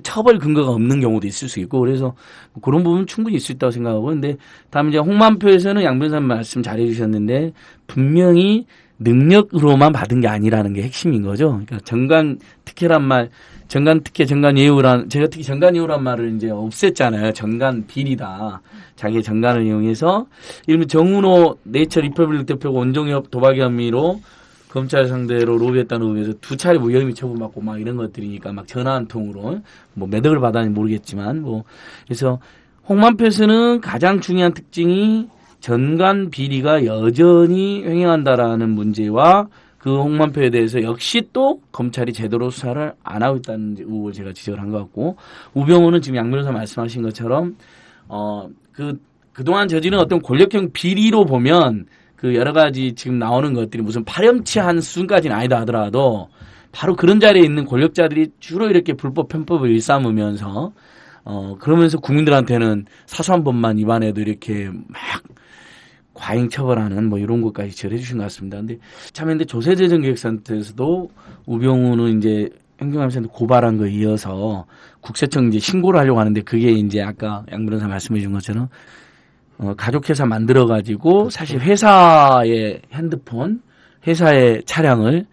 처벌 근거가 없는 경우도 있을 수 있고 그래서 그런 부분은 충분히 있을 수 있다고 생각하고 근데 다음 이제 홍만표에서는 양 변호사님 말씀 잘해 주셨는데 분명히 능력으로만 받은 게 아니라는 게 핵심인 거죠. 그러니까 정관 특혜란 말, 정관 특혜, 정관 예우란 제가 특히 정관 예우란 말을 이제 없앴잖아요. 정관 비리다. 자기의 정관을 이용해서 이러면 정은호 네이처 리퍼블릭 대표가 원종협 도박 혐의로 검찰 상대로 로비했다는 의미에서 2차례 무혐의 처분받고 막 이런 것들이니까 막 전화 한 통으로 뭐 몇 억을 받았는지 모르겠지만 뭐 그래서 홍만표에서는 가장 중요한 특징이 전관 비리가 여전히 횡행한다라는 문제와 그 홍만표에 대해서 역시 또 검찰이 제대로 수사를 안 하고 있다는 의혹을 제가 지적을 한 것 같고 우병우는 지금 양 변호사 말씀하신 것처럼 그동안 저지른 어떤 권력형 비리로 보면 그 여러 가지 지금 나오는 것들이 무슨 파렴치한 수준까지는 아니다 하더라도 바로 그런 자리에 있는 권력자들이 주로 이렇게 불법 편법을 일삼으면서 그러면서 국민들한테는 사소한 법만 위반해도 이렇게 막 과잉 처벌하는 뭐 이런 것까지 지적해 주신 것 같습니다. 근데 참여연대 조세재정기획센터에서도 우병우는 이제 행정감사한테 고발한 거에 이어서 국세청 이제 신고를 하려고 하는데 그게 이제 아까 양 변호사 말씀해 준 것처럼 가족회사 만들어가지고 사실 회사의 핸드폰, 회사의 차량을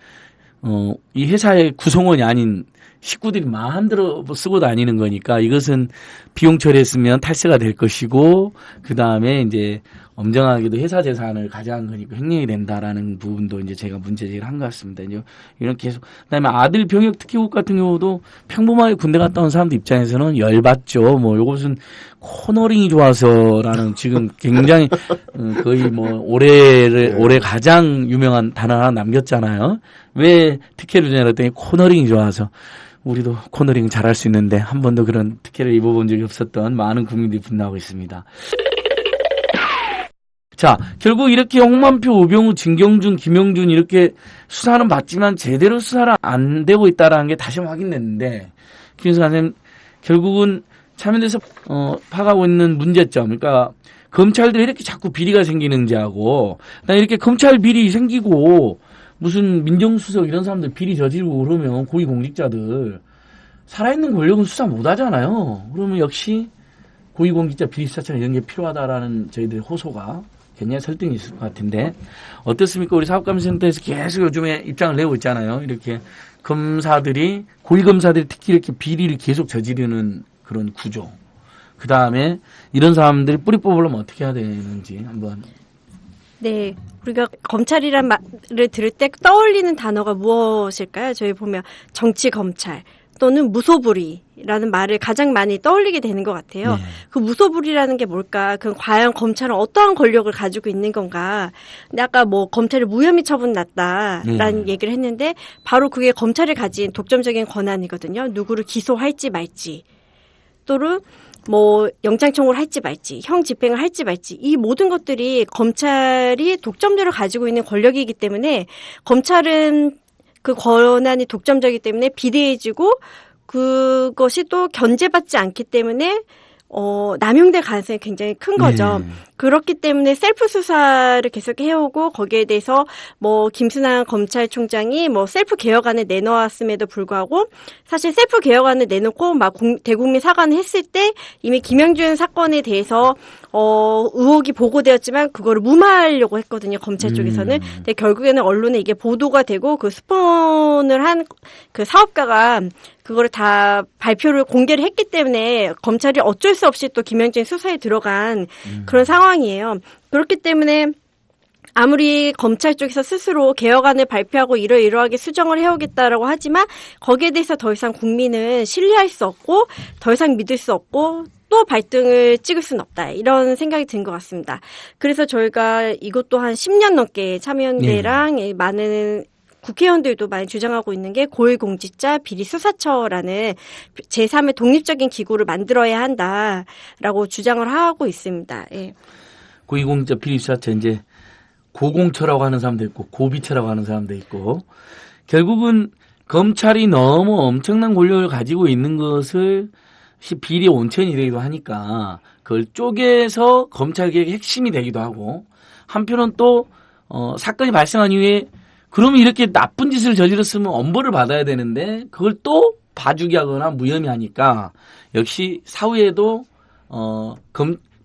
이 회사의 구성원이 아닌 식구들이 마음대로 쓰고 다니는 거니까 이것은 비용 처리했으면 탈세가 될 것이고 그 다음에 이제 엄정하게도 회사 재산을 가져간 거니까 횡령이 된다라는 부분도 이제 제가 문제 제기를 한 것 같습니다. 이제 이런 계속 그다음에 아들 병역 특혜국 같은 경우도 평범하게 군대 갔다 온 사람들 입장에서는 열받죠. 뭐 요것은 코너링이 좋아서라는 지금 굉장히 거의 뭐 올해 가장 유명한 단어 하나 남겼잖아요. 왜 특혜를 주냐 그랬더니 코너링이 좋아서. 우리도 코너링 잘할 수 있는데 한 번도 그런 특혜를 입어본 적이 없었던 많은 국민들이 분노하고 있습니다. 자, 결국 이렇게 홍만표, 우병우, 진경준, 김영준 이렇게 수사는 받지만 제대로 수사를 안 되고 있다는 게 다시 확인됐는데 김현수 선생님 결국은 참여연대에서 파가고 있는 문제점 그러니까 검찰들이 이렇게 자꾸 비리가 생기는지하고 이렇게 검찰 비리 생기고 무슨 민정수석 이런 사람들 비리 저지르고 그러면 고위공직자들 살아있는 권력은 수사 못하잖아요. 그러면 역시 고위공직자 비리수사처럼 이런 게 필요하다라는 저희들의 호소가 굉장히 설득이 있을 것 같은데 어떻습니까? 우리 사법감시센터에서 계속 요즘에 입장을 내고 있잖아요. 이렇게 검사들이 고위검사들이 특히 이렇게 비리를 계속 저지르는 그런 구조. 그 다음에 이런 사람들이 뿌리 뽑으려면 어떻게 해야 되는지 한번. 네. 우리가 검찰이란 말을 들을 때 떠올리는 단어가 무엇일까요? 저희 보면 정치검찰 또는 무소불위라는 말을 가장 많이 떠올리게 되는 것 같아요. 네. 그 무소불위라는 게 뭘까? 그 과연 검찰은 어떠한 권력을 가지고 있는 건가? 근데 아까 뭐 검찰이 무혐의 처분 났다라는 얘기를 했는데 바로 그게 검찰이 가진 독점적인 권한이거든요. 누구를 기소할지 말지 또는 뭐 영장 청구를 할지 말지, 형 집행을 할지 말지 이 모든 것들이 검찰이 독점적으로 가지고 있는 권력이기 때문에 검찰은 그 권한이 독점적이기 때문에 비대해지고 그것이 또 견제받지 않기 때문에 남용될 가능성이 굉장히 큰 거죠. 그렇기 때문에 셀프 수사를 계속 해오고 거기에 대해서 뭐 김순환 검찰총장이 뭐 셀프 개혁안을 내놓았음에도 불구하고 사실 셀프 개혁안을 내놓고 막 대국민 사과를 했을 때 이미 김영준 사건에 대해서 의혹이 보고되었지만 그거를 무마하려고 했거든요. 검찰 쪽에서는. 근데 결국에는 언론에 이게 보도가 되고 그 스폰을 한 그 사업가가 그거를 다 발표를 공개를 했기 때문에 검찰이 어쩔 수 없이 또 김영준 수사에 들어간 그런 상황이에요. 그렇기 때문에 아무리 검찰 쪽에서 스스로 개혁안을 발표하고 이러이러하게 수정을 해오겠다라고 하지만 거기에 대해서 더 이상 국민은 신뢰할 수 없고 더 이상 믿을 수 없고 또 발등을 찍을 수는 없다. 이런 생각이 든 것 같습니다. 그래서 저희가 이것도 한 10년 넘게 참여연대랑 많은 국회의원들도 많이 주장하고 있는 게 고위공직자 비리수사처라는 제3의 독립적인 기구를 만들어야 한다라고 주장을 하고 있습니다. 예. 고위공직자 비리수사처 이제 고공처라고 하는 사람도 있고 고비처라고 하는 사람도 있고 결국은 검찰이 너무 엄청난 권력을 가지고 있는 것을 비리 온천이 되기도 하니까 그걸 쪼개서 검찰개혁의 핵심이 되기도 하고 한편은 또 사건이 발생한 이후에 그러면 이렇게 나쁜 짓을 저질렀으면 엄벌을 받아야 되는데 그걸 또 봐주기 하거나 무혐의 하니까 역시 사후에도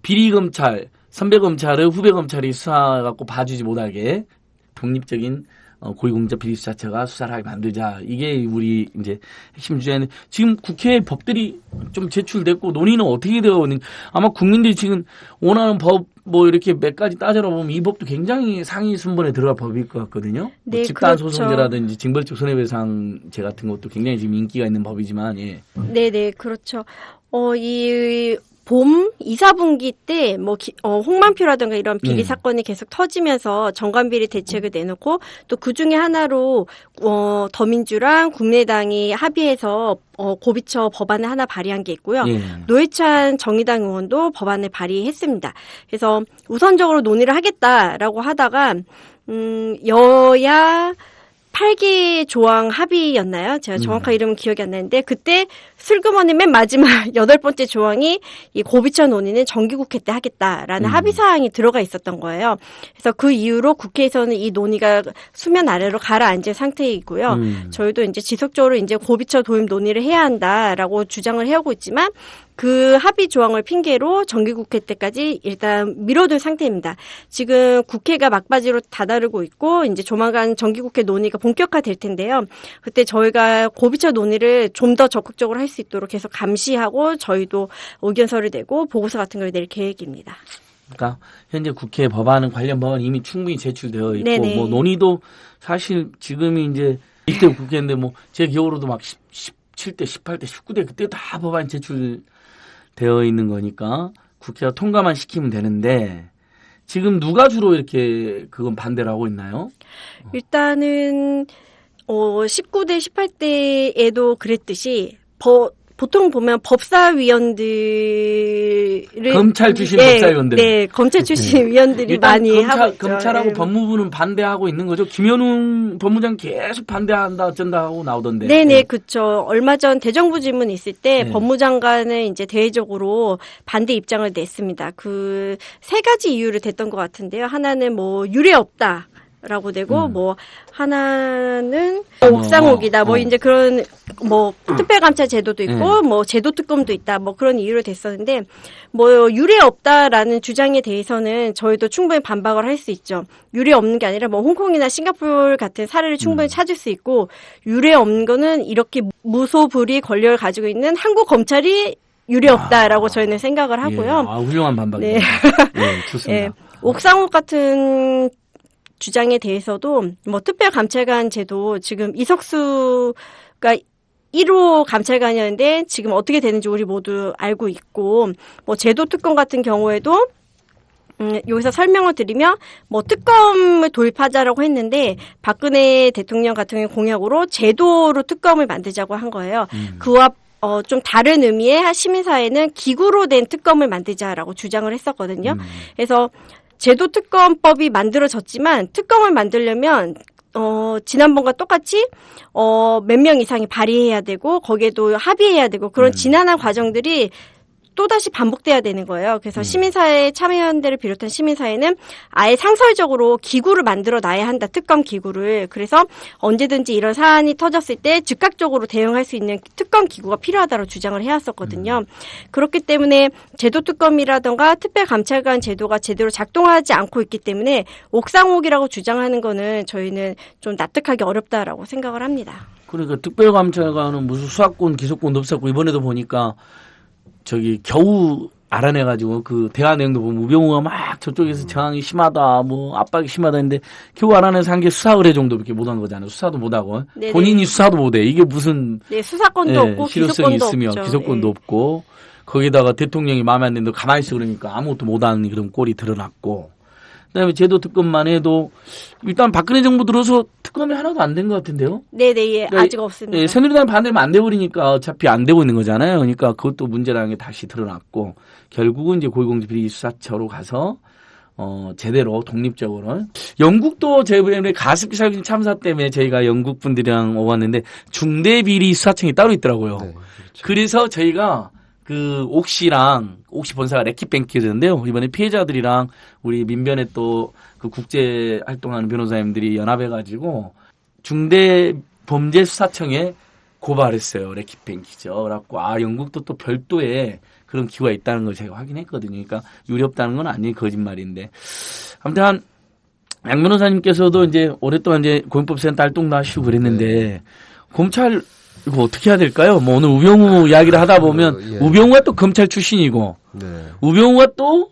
비리 검찰, 선배 검찰을 후배 검찰이 수사갖고 봐주지 못하게 독립적인 고위공직자 비리수사처가 수사를 하게 만들자. 이게 우리 이제 핵심 주제인데 지금 국회에 법들이 좀 제출됐고 논의는 어떻게 되어 있는지 아마 국민들이 지금 원하는 법 뭐 이렇게 몇 가지 따져라 보면 이 법도 굉장히 상위 순번에 들어갈 법일 것 같거든요. 네, 뭐 집단소송제라든지 징벌적 손해배상제 같은 것도 굉장히 지금 인기가 있는 법이지만 예. 네네 그렇죠. 이 봄 2, 4분기 때 홍만표라든가 이런 비리 사건이 계속 터지면서 정관비리 대책을 내놓고 또 그중에 하나로 더민주랑 국민의당이 합의해서 고비처 법안을 하나 발의한 게 있고요. 노회찬 정의당 의원도 법안을 발의했습니다. 그래서 우선적으로 논의를 하겠다라고 하다가 여야 8개 조항 합의였나요? 제가 정확한 이름은 기억이 안 나는데 그때 슬그머니 맨 마지막 8번째 조항이 이 고비처 논의는 정기국회 때 하겠다라는 합의사항이 들어가 있었던 거예요. 그래서 그 이후로 국회에서는 이 논의가 수면 아래로 가라앉은 상태이고요. 저희도 이제 지속적으로 이제 고비처 도입 논의를 해야 한다라고 주장을 해오고 있지만 그 합의 조항을 핑계로 정기국회 때까지 일단 미뤄둔 상태입니다. 지금 국회가 막바지로 다다르고 있고 이제 조만간 정기국회 논의가 본격화될 텐데요. 그때 저희가 고비처 논의를 좀 더 적극적으로 할 수 있도록 계속 감시하고 저희도 의견서를 내고 보고서 같은 걸 낼 계획입니다. 그러니까 현재 국회 법안은 관련 법안 이미 충분히 제출되어 있고 네네. 뭐 논의도 사실 지금이 이제 이때 국회인데 뭐 제 기억으로도 막 17대, 18대, 19대 그때 다 법안 제출되어 있는 거니까 국회가 통과만 시키면 되는데 지금 누가 주로 이렇게 그건 반대를 하고 있나요? 일단은 19대, 18대에도 그랬듯이 보통 보면 법사위원들을 검찰 출신 법사위원들. 네, 검찰 출신 위원들이 많이 하고 있죠. 검찰하고 법무부는 반대하고 있는 거죠. 김현웅 법무장 계속 반대한다 어쩐다 하고 나오던데. 네네, 그렇죠. 얼마 전 대정부 질문 있을 때 네. 법무장관은 이제 대외적으로 반대 입장을 냈습니다. 그 세 가지 이유를 댔던 것 같은데요. 하나는 뭐 유례 없다. 라고 되고 뭐 하나는 옥상옥이다 뭐 이제 그런 뭐 특별감찰 제도도 있고 뭐 제도 특검도 있다 뭐 그런 이유로 됐었는데 뭐 유례 없다라는 주장에 대해서는 저희도 충분히 반박을 할 수 있죠. 유례 없는 게 아니라 뭐 홍콩이나 싱가포르 같은 사례를 충분히 찾을 수 있고 유례 없는 거는 이렇게 무소불위 권력을 가지고 있는 한국 검찰이 유례 없다라고 저희는 생각을 하고요. 예, 훌륭한 반박이네요. 네. 네, 좋습니다. 예, 옥상옥 같은 주장에 대해서도 뭐 특별감찰관 제도 지금 이석수가 1호 감찰관이었는데 지금 어떻게 되는지 우리 모두 알고 있고 뭐 제도 특검 같은 경우에도 여기서 설명을 드리면 뭐 특검을 도입하자라고 했는데 박근혜 대통령 같은 경우 공약으로 제도로 특검을 만들자고 한 거예요. 그와 좀 다른 의미의 시민사회는 기구로 된 특검을 만들자라고 주장을 했었거든요. 그래서 제도특검법이 만들어졌지만 특검을 만들려면 지난번과 똑같이 몇 명 이상이 발의해야 되고 거기에도 합의해야 되고 그런 지난한 과정들이 또다시 반복돼야 되는 거예요. 그래서 시민사회 참여연대를 비롯한 시민사회는 아예 상설적으로 기구를 만들어 놔야 한다. 특검 기구를. 그래서 언제든지 이런 사안이 터졌을 때 즉각적으로 대응할 수 있는 특검 기구가 필요하다고 주장을 해왔었거든요. 그렇기 때문에 제도특검이라던가 특별감찰관 제도가 제대로 작동하지 않고 있기 때문에 옥상옥이라고 주장하는 거는 저희는 좀 납득하기 어렵다라고 생각을 합니다. 그러니까 특별감찰관은 무슨 수사권, 기소권도 없었고 이번에도 보니까 저기 겨우 알아내가지고 그 대화 내용도 보면 우병우가 막 저쪽에서 저항이 심하다 뭐 압박이 심하다 했는데 겨우 알아내서 한 게 수사 의뢰 정도밖에 못한 거잖아요. 수사도 못하고 본인이 수사도 못해. 이게 무슨 수사권도 없고 실효성이 기소권도 있으며 없죠. 기소권도 없고 거기다가 대통령이 마음에 안 드는데 가만히 있어 그러니까 아무것도 못하는 그런 꼴이 드러났고 그다음에 제도 특검만 해도 일단 박근혜 정부 들어서 특검이 하나도 안 된 것 같은데요. 네네, 예. 그러니까 아직 없습니다. 예, 새누리당 반대면 안 돼버리니까 어차피 안 되고 있는 거잖아요. 그러니까 그것도 문제라는 게 다시 드러났고 결국은 이제 고위공직 비리 수사처로 가서 제대로 독립적으로 영국도 저희번에 가습기 살균 참사 때문에 저희가 영국 분들이랑 오갔는데 중대 비리 수사청이 따로 있더라고요. 네, 그렇죠. 그래서 저희가 그 옥시 본사가 레킷뱅키였는데요. 이번에 피해자들이랑 우리 민변에 또 그 국제 활동하는 변호사님들이 연합해가지고 중대 범죄 수사청에 고발했어요. 레킷뱅키죠. 그래갖고 영국도 또 별도의 그런 기구가 있다는 걸 제가 확인했거든요. 그러니까 유리없다는 건 아닌 거짓말인데 아무튼 양 변호사님께서도 이제 오랫동안 이제 고용법센터 활동도 하시고 그랬는데 검찰 이거 어떻게 해야 될까요? 뭐 오늘 우병우 이야기를 하다 보면 우병우가 또 검찰 출신이고 우병우가 또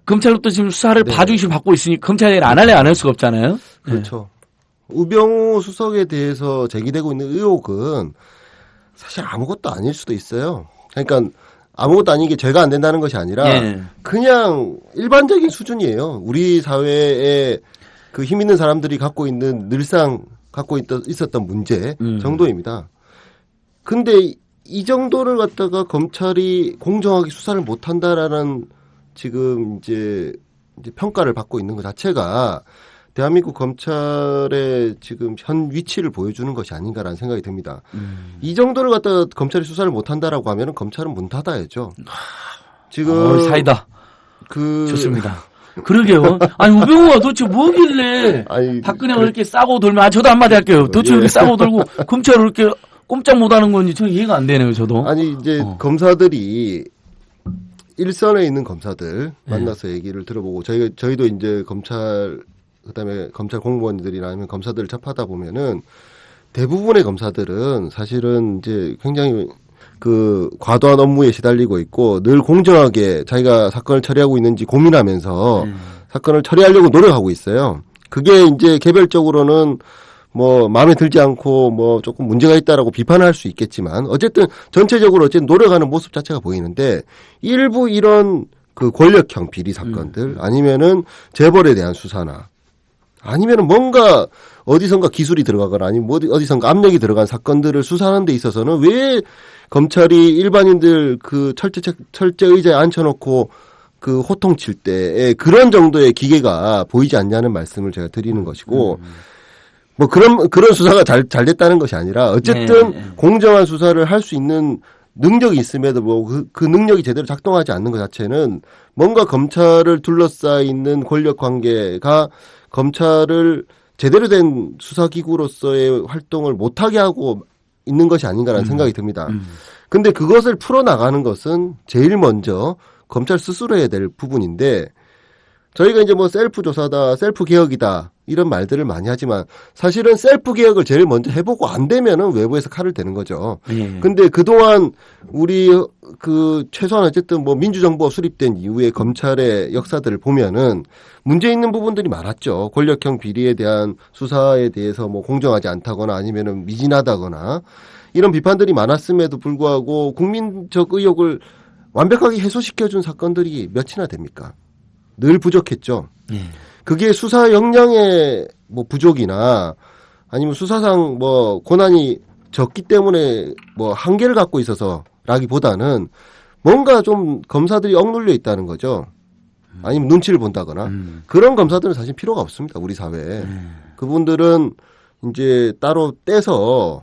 검찰로 또 지금 수사를 봐주시고 받고 있으니 검찰이 안 할래 안 할 수가 없잖아요. 그렇죠. 우병우 수석에 대해서 제기되고 있는 의혹은 사실 아무것도 아닐 수도 있어요. 그러니까 아무것도 아닌 게 죄가 안 된다는 것이 아니라 그냥 일반적인 수준이에요. 우리 사회에 그 힘 있는 사람들이 갖고 있는 늘상 갖고 있었던 문제 정도입니다. 근데 이 정도를 갖다가 검찰이 공정하게 수사를 못한다라는 지금 이제 평가를 받고 있는 것 자체가 대한민국 검찰의 지금 현 위치를 보여주는 것이 아닌가라는 생각이 듭니다. 이 정도를 갖다가 검찰이 수사를 못한다라고 하면 검찰은 문 닫아야죠. 지금 사이다. 좋습니다. 그러게요. 아니 우병우가 도대체 뭐길래 박근혜가 그렇게 싸고 돌면 저도 한마디 할게요. 도대체 이렇게 싸고 돌고 검찰을 이렇게 꼼짝 못하는 건지 저는 이해가 안 되네요. 저도. 아니 이제 검사들이 일선에 있는 검사들 만나서 얘기를 들어보고 저희도 이제 검찰 그다음에 검찰 공무원들이나 아니면 검사들을 접하다 보면은 대부분의 검사들은 사실은 이제 굉장히 그 과도한 업무에 시달리고 있고 늘 공정하게 자기가 사건을 처리하고 있는지 고민하면서 사건을 처리하려고 노력하고 있어요. 그게 이제 개별적으로는 뭐 마음에 들지 않고 뭐 조금 문제가 있다라고 비판을 할 수 있겠지만 어쨌든 전체적으로 어쨌든 노력하는 모습 자체가 보이는데 일부 이런 그 권력형 비리 사건들 아니면은 재벌에 대한 수사나 아니면은 뭔가 어디선가 기술이 들어가거나 아니면 어디선가 압력이 들어간 사건들을 수사하는 데 있어서는 왜 검찰이 일반인들 그 철제 의자에 앉혀놓고 그 호통칠 때 그런 정도의 기계가 보이지 않냐는 말씀을 제가 드리는 것이고 뭐 그런 수사가 잘 됐다는 것이 아니라 어쨌든 공정한 수사를 할 수 있는 능력이 있음에도 뭐 그 능력이 제대로 작동하지 않는 것 자체는 뭔가 검찰을 둘러싸여 있는 권력 관계가 검찰을 제대로 된 수사기구로서의 활동을 못하게 하고 있는 것이 아닌가라는 생각이 듭니다. 근데 그것을 풀어나가는 것은 제일 먼저 검찰 스스로 해야 될 부분인데 저희가 이제 뭐 셀프 조사다, 셀프 개혁이다 이런 말들을 많이 하지만 사실은 셀프 개혁을 제일 먼저 해보고 안 되면은 외부에서 칼을 대는 거죠. 근데 그동안 우리 그 최소한 어쨌든 뭐 민주정부가 수립된 이후에 검찰의 역사들을 보면은 문제 있는 부분들이 많았죠. 권력형 비리에 대한 수사에 대해서 뭐 공정하지 않다거나 아니면은 미진하다거나 이런 비판들이 많았음에도 불구하고 국민적 의혹을 완벽하게 해소시켜준 사건들이 몇이나 됩니까? 늘 부족했죠. 그게 수사 역량의 뭐 부족이나 아니면 수사상 뭐 권한이 적기 때문에 뭐 한계를 갖고 있어서라기보다는 뭔가 좀 검사들이 억눌려 있다는 거죠. 아니면 눈치를 본다거나 그런 검사들은 사실 필요가 없습니다. 우리 사회에. 그분들은 이제 따로 떼서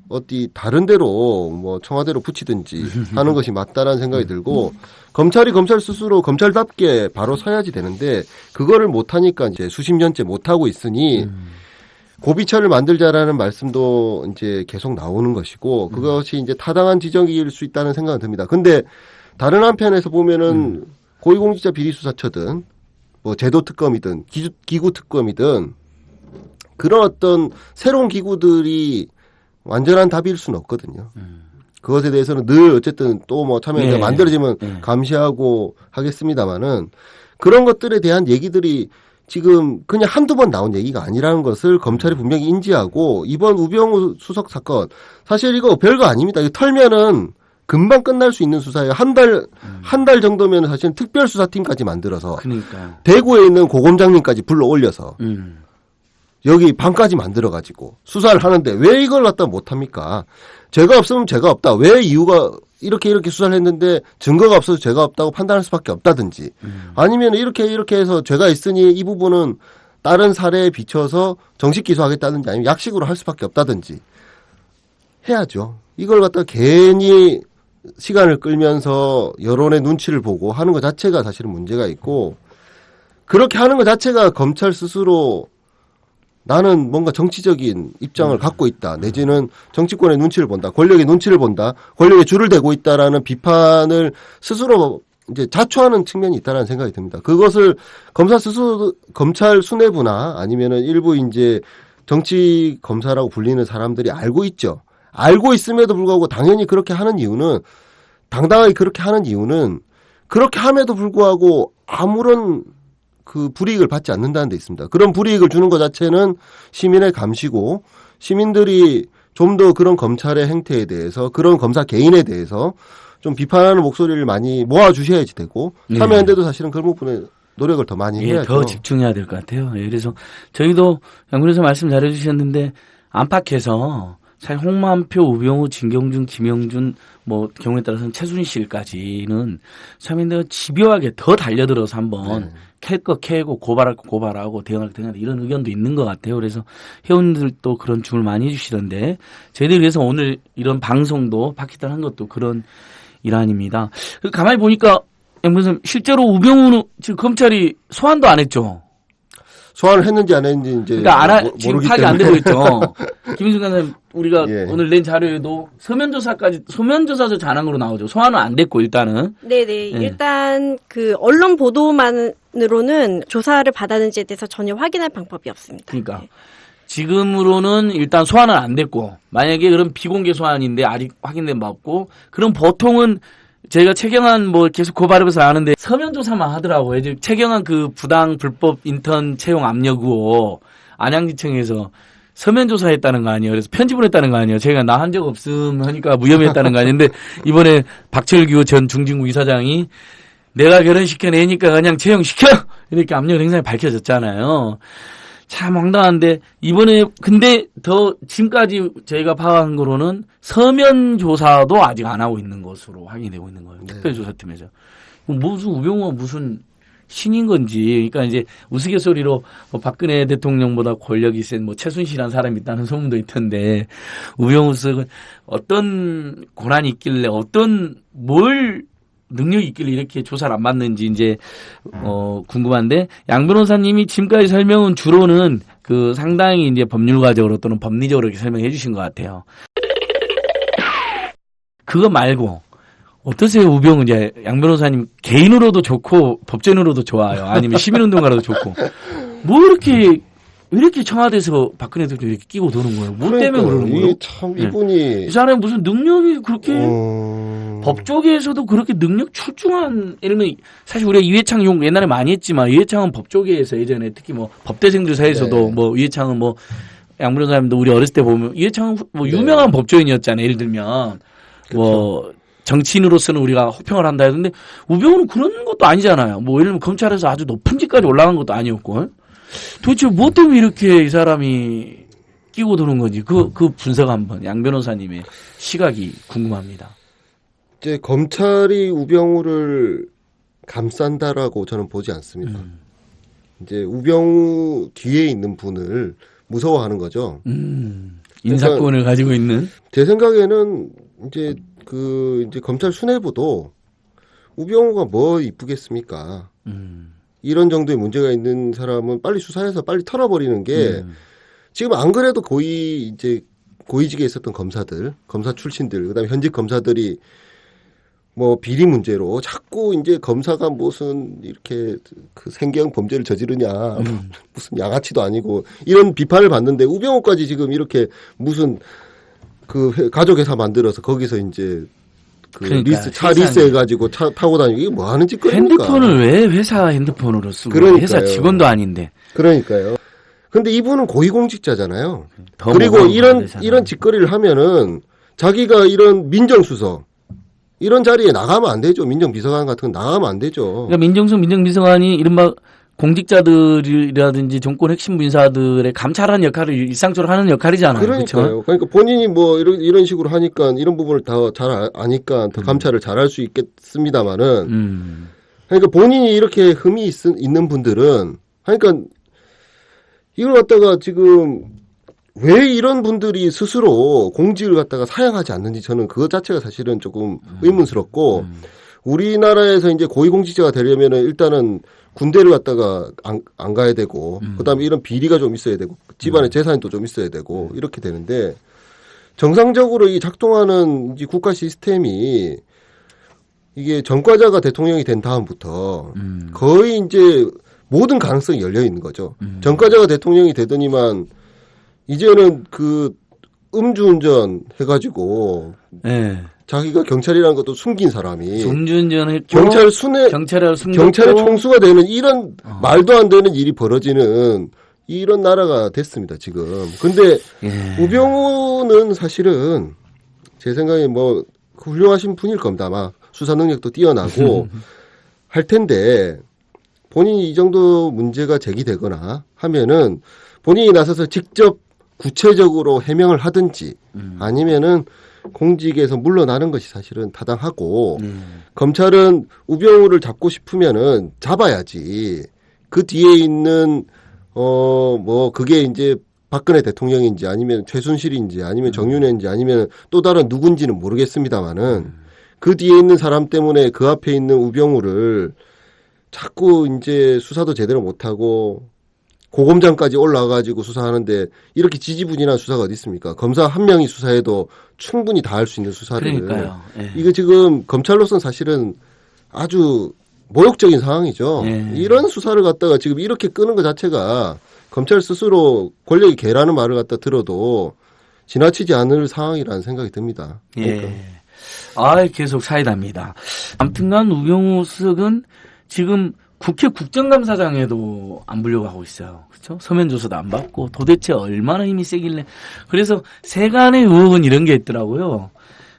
어디 다른 데로 뭐 청와대로 붙이든지 하는 것이 맞다라는 생각이 들고 검찰이 검찰 스스로 검찰답게 바로 서야지 되는데 그거를 못하니까 이제 수십 년째 못하고 있으니 고비철을 만들자라는 말씀도 이제 계속 나오는 것이고 그것이 이제 타당한 지적일 수 있다는 생각은 듭니다. 근데 다른 한편에서 보면은 고위공직자 비리수사처든 뭐 제도특검이든 기구특검이든 그런 어떤 새로운 기구들이 완전한 답일 수는 없거든요. 그것에 대해서는 늘 어쨌든 또 뭐 참여연대가 만들어지면 감시하고 하겠습니다만은 그런 것들에 대한 얘기들이 지금 그냥 한두 번 나온 얘기가 아니라는 것을 검찰이 분명히 인지하고 이번 우병우 수석 사건 사실 이거 별거 아닙니다. 이거 털면은 금방 끝날 수 있는 수사예요. 한 달 정도면 사실은 특별수사팀까지 만들어서 그러니까 대구에 있는 고검장님까지 불러 올려서 여기 방까지 만들어가지고 수사를 하는데 왜 이걸 갖다 못합니까? 죄가 없으면 죄가 없다. 왜 이유가 이렇게 수사를 했는데 증거가 없어서 죄가 없다고 판단할 수밖에 없다든지 아니면 이렇게 해서 죄가 있으니 이 부분은 다른 사례에 비춰서 정식 기소하겠다든지 아니면 약식으로 할 수밖에 없다든지 해야죠. 이걸 갖다 괜히 시간을 끌면서 여론의 눈치를 보고 하는 것 자체가 사실은 문제가 있고 그렇게 하는 것 자체가 검찰 스스로 나는 뭔가 정치적인 입장을 갖고 있다. 내지는 정치권의 눈치를 본다. 권력의 눈치를 본다. 권력에 줄을 대고 있다라는 비판을 스스로 이제 자초하는 측면이 있다는 생각이 듭니다. 그것을 검찰 수뇌부나 아니면은 일부 이제 정치 검사라고 불리는 사람들이 알고 있죠. 알고 있음에도 불구하고 당연히 그렇게 하는 이유는 당당하게 그렇게 하는 이유는 그렇게 함에도 불구하고 아무런 그 불이익을 받지 않는다는 데 있습니다. 그런 불이익을 주는 것 자체는 시민의 감시고 시민들이 좀 더 그런 검찰의 행태에 대해서 그런 검사 개인에 대해서 좀 비판하는 목소리를 많이 모아주셔야지 되고 참여연대도 사실은 그런 부분에 노력을 더 많이 해야죠. 더 집중해야 될 것 같아요. 그래서 저희도 양근에서 말씀 잘해주셨는데 안팎에서 사실 홍만표, 우병우, 진경준, 김영준 뭐 경우에 따라서는 최순실까지는 참여연대가 집요하게 더 달려들어서 한번 캘 거 캐고 고발할 거 고발하고 대응할 거 대응하고 이런 의견도 있는 것 같아요. 그래서 회원들도 그런 주문을 많이 해주시던데 저희들이 그래서 오늘 이런 방송도 팟캐스트를 한 것도 그런 일환입니다. 가만히 보니까 양변호사님 실제로 우병우는 지금 검찰이 소환도 안 했죠. 소환을 했는지 안 했는지 이제 그러니까 지금 모르기 파악이 안 때문에. 되고 있죠. 김인숙 간사님 우리가 예. 오늘 낸 자료에도 소면조사서 잔항으로 나오죠. 소환은 안 됐고 일단은. 네네. 예. 일단 그 언론 보도만으로는 조사를 받았는지에 대해서 전혀 확인할 방법이 없습니다. 그러니까 지금으로는 일단 소환은 안 됐고 만약에 그럼 비공개 소환인데 아직 확인된 바 없고 그럼 보통은 저희가 최경환 뭐 계속 고발해서 아는데 서면 조사만 하더라고요. 이제 최경환 그 부당 불법 인턴 채용 압력 안양지청에서 서면 조사했다는 거 아니에요. 그래서 편집을 했다는 거 아니에요. 제가 나 한 적 없음 하니까 무혐의했다는 거 아닌데 이번에 박철규 전 중진구 이사장이 내가 결혼시켜내니까 그냥 채용시켜 이렇게 압력 행사에 밝혀졌잖아요. 참 황당한데 이번에 근데 더 지금까지 저희가 파악한 거로는 서면 조사도 아직 안 하고 있는 것으로 확인되고 있는 거예요. 특별조사팀에서 무슨 우병우가 무슨 신인 건지 그러니까 이제 우스갯소리로 뭐 박근혜 대통령보다 권력이 센 뭐 최순실이라는 사람이 있다는 소문도 있던데 우병우 수석은 어떤 권한이 있길래 어떤 뭘 능력이 있길래 이렇게 조사를 안 받는지 이제 궁금한데 양 변호사님이 지금까지 설명은 주로는 그 상당히 이제 법률가적으로 또는 법리적으로 이렇게 설명해 주신 것 같아요. 그거 말고 어떠세요? 우병우 이제 양 변호사님 개인으로도 좋고 법전으로도 좋아요. 아니면 시민운동가로도 좋고 뭐 이렇게 왜 이렇게 청와대에서 박근혜 대통령 이렇게 끼고 도는 거예요? 뭐 때문에 그러는 거예요? 참 이분이 이 사람이 무슨 능력이 그렇게 법 쪽에서도 그렇게 능력 출중한 이런 거 사실 우리가 이회창 용 옛날에 많이 했지만 이회창은 법 쪽에서 예전에 특히 뭐 법대생들 사이에서도 뭐 이회창은 뭐 양 변호사님도 우리 어렸을 때 보면 이회창은 뭐 유명한 법조인이었잖아요. 예를 들면 뭐 정치인으로서는 우리가 호평을 한다 했는데 우병우는 그런 것도 아니잖아요. 뭐 예를 들면 검찰에서 아주 높은 직까지 올라간 것도 아니었고 도대체 뭐 때문에 이렇게 이 사람이 끼고 도는 건지 그 분석 한번 양 변호사님의 시각이 궁금합니다. 이제 검찰이 우병우를 감싼다라고 저는 보지 않습니다. 이제 우병우 뒤에 있는 분을 무서워하는 거죠. 인사권을 그러니까 가지고 있는 제 생각에는 이제 이제 검찰 수뇌부도 우병우가 뭐 이쁘겠습니까? 이런 정도의 문제가 있는 사람은 빨리 수사해서 빨리 털어버리는 게 지금 안 그래도 고위직에 있었던 검사들, 검사 출신들, 그다음에 현직 검사들이 뭐 비리 문제로 자꾸 이제 검사가 무슨 이렇게 그 생계형 범죄를 저지르냐, 무슨 양아치도 아니고 이런 비판을 받는데 우병우까지 지금 이렇게 무슨 그 가족회사 만들어서 거기서 이제 그 그러니까, 차 리스 해가지고 차 타고 다니고 이게 뭐 하는 짓거리입니까? 핸드폰을 왜 회사 핸드폰으로 쓰고 그러니까요. 회사 직원도 아닌데. 그러니까요. 근데 이분은 더 그리고 먹어도 이런 되잖아요. 짓거리를 하면은 자기가 이런 민정수석 이런 자리에 나가면 안 되죠. 민정비서관 같은 건 나가면 안 되죠. 그러니까 민정수석 민정비서관이 이른바 공직자들이라든지 정권 핵심 인사들의 감찰하는 역할을 일상적으로 하는 역할이잖아요. 그러니까요. 그렇죠? 그러니까 본인이 뭐 이런 식으로 하니까 이런 부분을 더 잘 아니까 더 감찰을 잘 할 수 있겠습니다만은 그러니까 본인이 이렇게 흠이 있는 분들은 그러니까 이걸 갖다가 지금 왜 이런 분들이 스스로 공직을 갖다가 사양하지 않는지 저는 그것 자체가 사실은 조금 의문스럽고 우리나라에서 이제 고위공직자가 되려면은 일단은 군대를 갖다가 안 가야 되고 그다음에 이런 비리가 좀 있어야 되고 집안의 재산도 좀 있어야 되고 이렇게 되는데 정상적으로 이 작동하는 이 국가 시스템이 이게 전과자가 대통령이 된 다음부터 거의 이제 모든 가능성이 열려 있는 거죠. 전과자가 대통령이 되더니만 이제는 그 음주운전 해가지고 네. 자기가 경찰이라는 것도 숨긴 사람이 음주운전했고 경찰의 총수가 되는 이런 말도 안 되는 일이 벌어지는 이런 나라가 됐습니다 지금. 근데 우병우는 사실은 제 생각에 뭐 훌륭하신 분일 겁니다. 아마 수사 능력도 뛰어나고 할 텐데 본인이 이 정도 문제가 제기되거나 하면은 본인이 나서서 직접 구체적으로 해명을 하든지 아니면은 공직에서 물러나는 것이 사실은 타당하고 검찰은 우병우를 잡고 싶으면은 잡아야지 그 뒤에 있는 뭐 그게 이제 박근혜 대통령인지 아니면 최순실인지 아니면 정윤회인지 아니면 또 다른 누군지는 모르겠습니다만은 그 뒤에 있는 사람 때문에 그 앞에 있는 우병우를 자꾸 이제 수사도 제대로 못하고 고검장까지 올라가가지고 수사하는데 이렇게 지지부진한 수사가 어디 있습니까? 검사 한 명이 수사해도 충분히 다 할 수 있는 수사를. 그러니까요. 예. 이거 지금 검찰로서는 사실은 아주 모욕적인 상황이죠. 예. 이런 수사를 갖다가 지금 이렇게 끄는 것 자체가 검찰 스스로 권력이 개라는 말을 갖다 들어도 지나치지 않을 상황이라는 생각이 듭니다. 그러니까. 예. 아, 계속 사이답니다. 아무튼간 우병우 수석은 지금 국회 국정감사장에도 안 불려고 하고 있어요. 그렇죠? 서면 조사도 안 받고 도대체 얼마나 힘이 세길래. 그래서 세간의 의혹은 이런 게 있더라고요.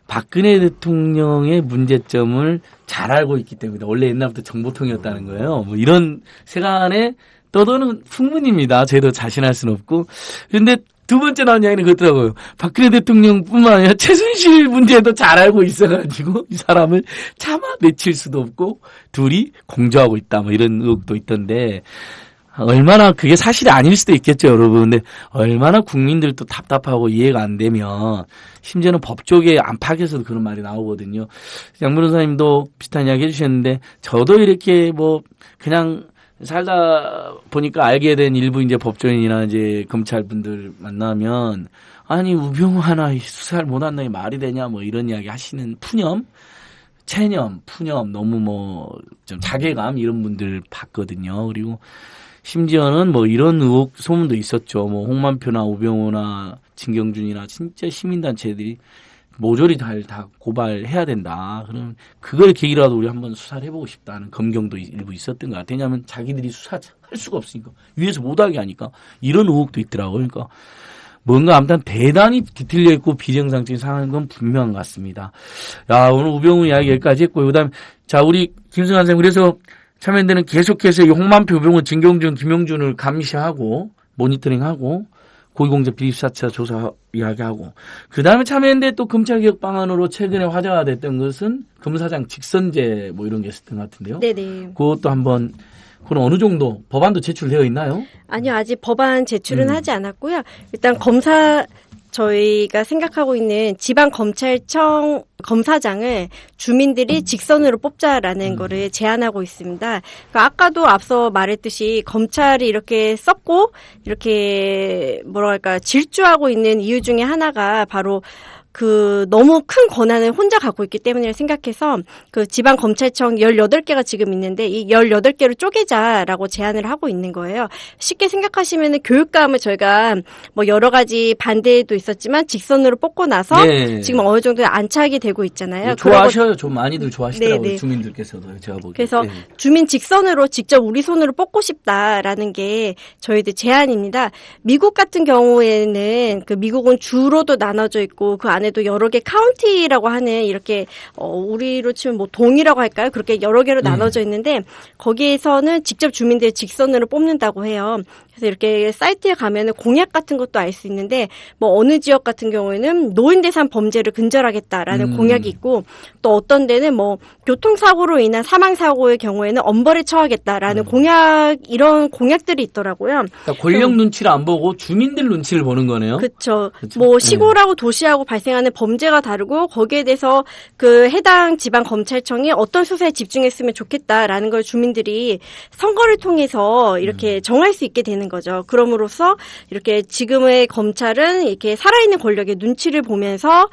박근혜 대통령의 문제점을 잘 알고 있기 때문에 원래 옛날부터 정보통이었다는 거예요. 뭐 이런 세간의 떠도는 풍문입니다. 저희도 자신할 수는 없고. 그런데 두 번째 나온 이야기는 그렇더라고요. 박근혜 대통령뿐만 아니라 최순실 문제도 잘 알고 있어가지고 이 사람을 차마 내칠 수도 없고 둘이 공조하고 있다 뭐 이런 의혹도 있던데 얼마나 그게 사실이 아닐 수도 있겠죠 여러분. 근데 얼마나 국민들도 답답하고 이해가 안 되면 심지어는 법 쪽에 안팎에서도 그런 말이 나오거든요. 양 변호사님도 비슷한 이야기 해주셨는데 저도 이렇게 뭐 그냥 살다 보니까 알게 된 일부 이제 법조인이나 이제 검찰분들 만나면 아니 우병우 하나 수사를 못한다는 게 말이 되냐 뭐 이런 이야기 하시는 체념 너무 뭐 좀 자괴감 이런 분들 봤거든요. 그리고 심지어는 뭐 이런 의혹 소문도 있었죠. 뭐 홍만표나 우병우나 진경준이나 진짜 시민단체들이 모조리 다 고발해야 된다. 그럼 그걸 계기라도 우리 한번 수사를 해보고 싶다는 검경도 일부 있었던 것 같아요. 왜냐하면 자기들이 수사할 수가 없으니까 위에서 못하게 하니까 이런 의혹도 있더라고요. 그러니까 뭔가 아무튼 대단히 뒤틀려 있고 비정상적인 상황인 건 분명한 것 같습니다. 야 오늘 우병우 이야기 여기까지 했고요. 그다음 자 우리 김승환 선생님 그래서 참여연대는 계속해서 이 홍만표, 우병우, 진경준, 김용준을 감시하고 모니터링하고 고위공직 비리수사처 조사 이야기하고 그다음에 참여연대 또 검찰개혁 방안으로 최근에 화제가 됐던 것은 검사장 직선제 뭐 이런 게 있었던 것 같은데요. 네네. 그것도 한번 그건 어느 정도 법안도 제출되어 있나요? 아니요, 아직 법안 제출은 하지 않았고요. 일단 저희가 생각하고 있는 지방검찰청 검사장을 주민들이 직선으로 뽑자라는 거를 제안하고 있습니다. 그러니까 아까도 앞서 말했듯이 검찰이 이렇게 썩고 이렇게 뭐랄까 질주하고 있는 이유 중에 하나가 바로 그 너무 큰 권한을 혼자 갖고 있기 때문에 생각해서 그 지방검찰청 18개가 지금 있는데 이 18개로 쪼개자라고 제안을 하고 있는 거예요. 쉽게 생각하시면은 교육감을 저희가 뭐 여러 가지 반대도 있었지만 직선으로 뽑고 나서 네. 지금 어느 정도 안착이 되고 있잖아요. 좋아하셔요. 좀 많이들 좋아하시더라고요. 네네. 주민들께서도 제가 보기에. 그래서 네. 주민 직선으로 직접 우리 손으로 뽑고 싶다라는 게 저희들 제안입니다. 미국 같은 경우에는 그 미국은 주로도 나눠져 있고 그 안에 안에도 여러 개 카운티라고 하는 이렇게 우리로 치면 뭐 동이라고 할까요? 그렇게 여러 개로 나눠져 있는데 거기에서는 직접 주민들 직선으로 뽑는다고 해요. 그래서 이렇게 사이트에 가면은 공약 같은 것도 알 수 있는데 뭐 어느 지역 같은 경우에는 노인 대상 범죄를 근절하겠다라는 공약이 있고 또 어떤 데는 뭐 교통사고로 인한 사망 사고의 경우에는 엄벌에 처하겠다라는 공약 이런 공약들이 있더라고요. 그러니까 권력 눈치를 안 보고 주민들 눈치를 보는 거네요. 그렇죠. 뭐 시골하고 도시하고 발생하는 범죄가 다르고 거기에 대해서 그 해당 지방 검찰청이 어떤 수사에 집중했으면 좋겠다라는 걸 주민들이 선거를 통해서 이렇게 정할 수 있게 되는 거죠. 그럼으로써 이렇게 지금의 검찰은 이렇게 살아있는 권력의 눈치를 보면서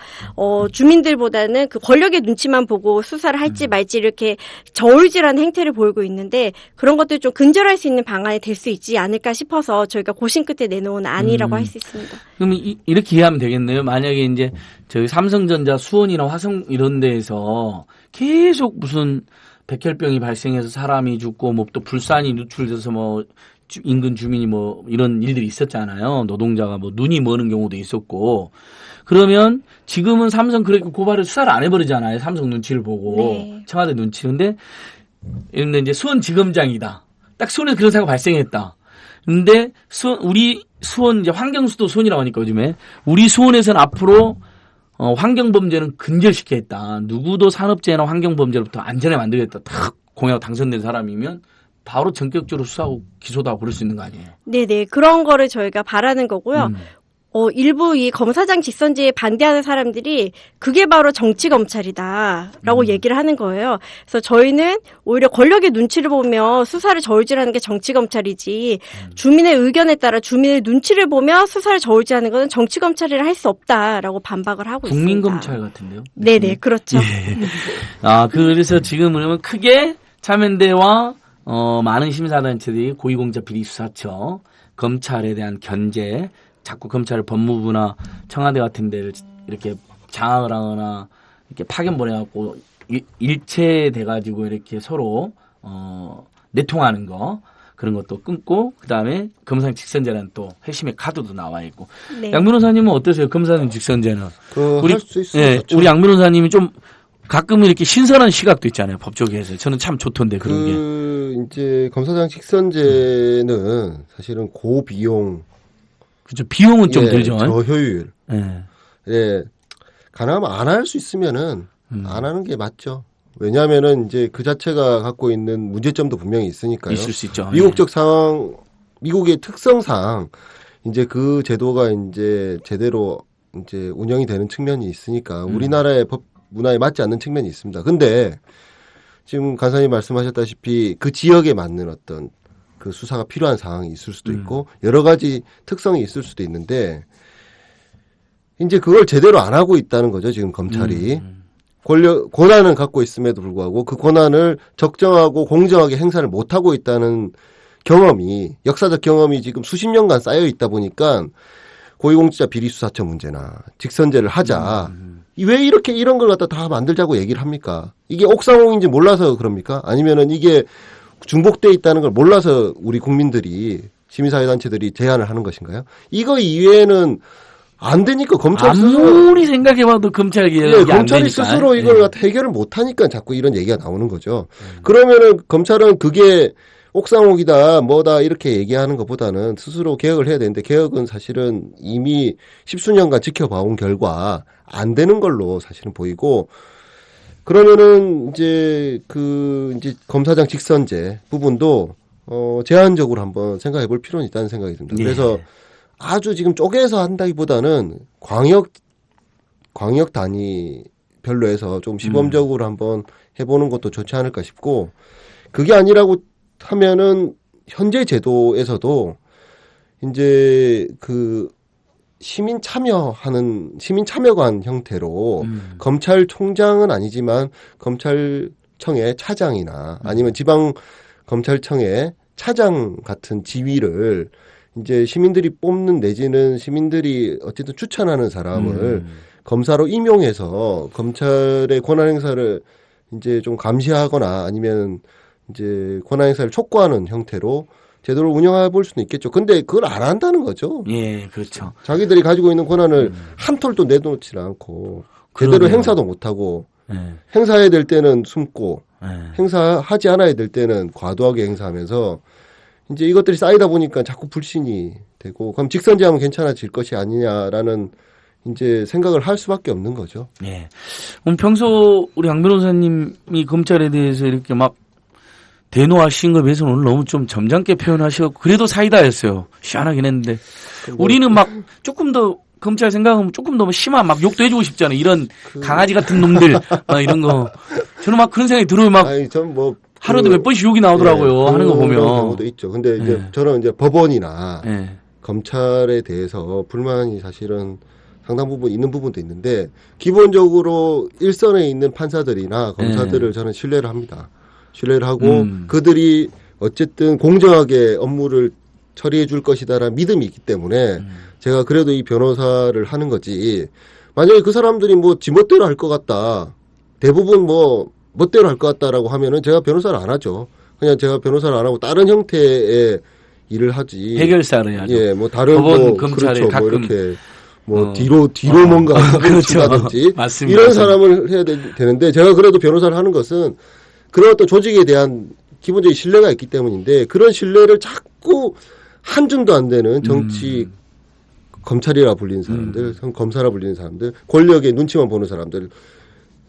주민들보다는 그 권력의 눈치만 보고 수사를 할지 말지 이렇게 저울질하는 행태를 보이고 있는데 그런 것들 좀 근절할 수 있는 방안이 될 수 있지 않을까 싶어서 저희가 고심 끝에 내놓은 안이라고 할 수 있습니다. 그럼 이렇게 이해하면 되겠네요. 만약에 이제 저희 삼성전자 수원이나 화성 이런 데에서 계속 무슨 백혈병이 발생해서 사람이 죽고 뭐 또 불산이 누출돼서 뭐 인근 주민이 뭐 이런 일들이 있었잖아요. 노동자가 뭐 눈이 머는 경우도 있었고. 그러면 지금은 삼성 그렇게 고발을 수사를 안 해버리잖아요. 삼성 눈치를 보고. 네. 청와대 눈치. 근데 이제 수원지검장이다. 딱 수원에 그런 사고가 발생했다. 근데 우리 수원 이제 환경수도 수원이라고 하니까 요즘에 우리 수원에서는 앞으로 환경범죄는 근절시키겠다. 누구도 산업재해나 환경범죄로부터 안전에 만들겠다. 딱 공약 당선된 사람이면 바로 전격적으로 수사하고 기소도 하고 그럴 수 있는 거 아니에요? 네네. 그런 거를 저희가 바라는 거고요. 일부 이 검사장 직선제에 반대하는 사람들이 그게 바로 정치검찰이다라고 얘기를 하는 거예요. 그래서 저희는 오히려 권력의 눈치를 보며 수사를 저울질하는 게 정치검찰이지 주민의 의견에 따라 주민의 눈치를 보며 수사를 저울질하는 것은 정치검찰이라 할 수 없다라고 반박을 하고 있습니다. 국민검찰 같은데요? 네네. 그렇죠. 예. 그래서 지금 그러면 크게 참여연대와 많은 시민사단체들이 고위공직자 비리수사처, 검찰에 대한 견제, 자꾸 검찰을 법무부나 청와대 같은 데를 이렇게 장악을 하거나 이렇게 파견 보내갖고 일체돼가지고 이렇게 서로 내통하는 거 그런 것도 끊고 그다음에 검사장 직선제라는 또 핵심의 카드도 나와 있고. 네. 양 변호사님은 어떠세요? 검사장 직선제는? 할 수 있어요. 우리 양 변호사님이 좀 가끔 이렇게 신선한 시각도 있잖아요. 법조계에서. 저는 참 좋던데 그런 게. 이제 검사장 직선제는 사실은 고비용. 그렇죠. 비용은 좀 들죠. 저효율. 예. 가능하면 안 할 수 있으면은 안 하는 게 맞죠. 왜냐하면은 이제 그 자체가 갖고 있는 문제점도 분명히 있으니까요. 있을 수 있죠. 미국적 상황, 미국의 특성상 이제 그 제도가 이제 제대로 이제 운영이 되는 측면이 있으니까 우리나라의 법 문화에 맞지 않는 측면이 있습니다. 근데 지금 간사님 말씀하셨다시피 그 지역에 맞는 어떤 그 수사가 필요한 상황이 있을 수도 있고 여러 가지 특성이 있을 수도 있는데 이제 그걸 제대로 안 하고 있다는 거죠. 지금 검찰이. 권한은 갖고 있음에도 불구하고 그 권한을 적정하고 공정하게 행사를 못하고 있다는 경험이 역사적 경험이 지금 수십 년간 쌓여 있다 보니까 고위공직자 비리수사처 문제나 직선제를 하자. 왜 이렇게 이런 걸 갖다 다 만들자고 얘기를 합니까? 이게 옥상홍인지 몰라서 그럽니까? 아니면은 이게 중복돼 있다는 걸 몰라서 우리 국민들이 시민사회단체들이 제안을 하는 것인가요? 이거 이외에는 안 되니까 검찰 스스로 아무리 생각해봐도 검찰이 검찰이 스스로 이걸 해결을 못하니까 자꾸 이런 얘기가 나오는 거죠. 그러면은 검찰은 그게 옥상옥이다 뭐다 이렇게 얘기하는 것보다는 스스로 개혁을 해야 되는데 개혁은 사실은 이미 십수년간 지켜봐온 결과 안 되는 걸로 사실은 보이고 그러면은 이제 이제 검사장 직선제 부분도 제한적으로 한번 생각해 볼 필요는 있다는 생각이 듭니다. 그래서 아주 지금 쪼개서 한다기보다는 광역 단위별로 해서 좀 시범적으로 한번 해보는 것도 좋지 않을까 싶고 그게 아니라고 하면은 현재 제도에서도 이제 시민 참여관 형태로 검찰총장은 아니지만 검찰청의 차장이나 아니면 지방 검찰청의 차장 같은 지위를 이제 시민들이 뽑는 내지는 시민들이 어쨌든 추천하는 사람을 검사로 임용해서 검찰의 권한 행사를 이제 좀 감시하거나 아니면 이제 권한 행사를 촉구하는 형태로 제대로 운영해 볼 수는 있겠죠. 근데 그걸 안 한다는 거죠. 예, 그렇죠. 자기들이 가지고 있는 권한을 한 톨도 내놓지 않고 제대로 그러네요. 행사도 못 하고 예, 행사해야 될 때는 숨고 예. 행사하지 않아야 될 때는 과도하게 행사하면서 이제 이것들이 쌓이다 보니까 자꾸 불신이 되고 그럼 직선제하면 괜찮아질 것이 아니냐라는 이제 생각을 할 수밖에 없는 거죠. 예. 그럼 평소 우리 양 변호사님이 검찰에 대해서 이렇게 막 대노하신 것에 비해서는 오늘 너무 좀 점잖게 표현하시고 그래도 사이다였어요. 시원하긴 했는데 우리는 막 조금 더 검찰 생각하면 조금 더 심한 막 욕도 해주고 싶잖아요. 이런 강아지 같은 놈들 막 이런 거 저는 막 그런 생각이 들어요. 막 아니 전 뭐 하루에도 몇 번씩 욕이 나오더라고요. 하는 거 보면. 그런 경우도 있죠. 근데 이제 예. 저는 이제 법원이나 예. 검찰에 대해서 불만이 사실은 상당 부분 있는 부분도 있는데 기본적으로 일선에 있는 판사들이나 검사들을 저는 신뢰를 합니다. 신뢰를 하고 그들이 어쨌든 공정하게 업무를 처리해 줄 것이다라는 믿음이 있기 때문에 제가 그래도 이 변호사를 하는 거지. 만약에 그 사람들이 뭐 지멋대로 할 것 같다. 대부분 뭐 멋대로 할 것 같다라고 하면은 제가 변호사를 안 하죠. 그냥 제가 변호사를 안 하고 다른 형태의 일을 하지. 해결사를 해야죠. 예, 뭐 다른 법원, 뭐 검찰에 그렇죠. 가끔 뭐 이렇게 뭐 뒤로 뭔가 그렇죠. 하든지 맞습니다. 이런 사람을 해야 되는데 제가 그래도 변호사를 하는 것은 그런 어떤 조직에 대한 기본적인 신뢰가 있기 때문인데 그런 신뢰를 자꾸 한 줌도 안 되는 정치 검찰이라 불리는 사람들, 검사라 불리는 사람들, 권력의 눈치만 보는 사람들,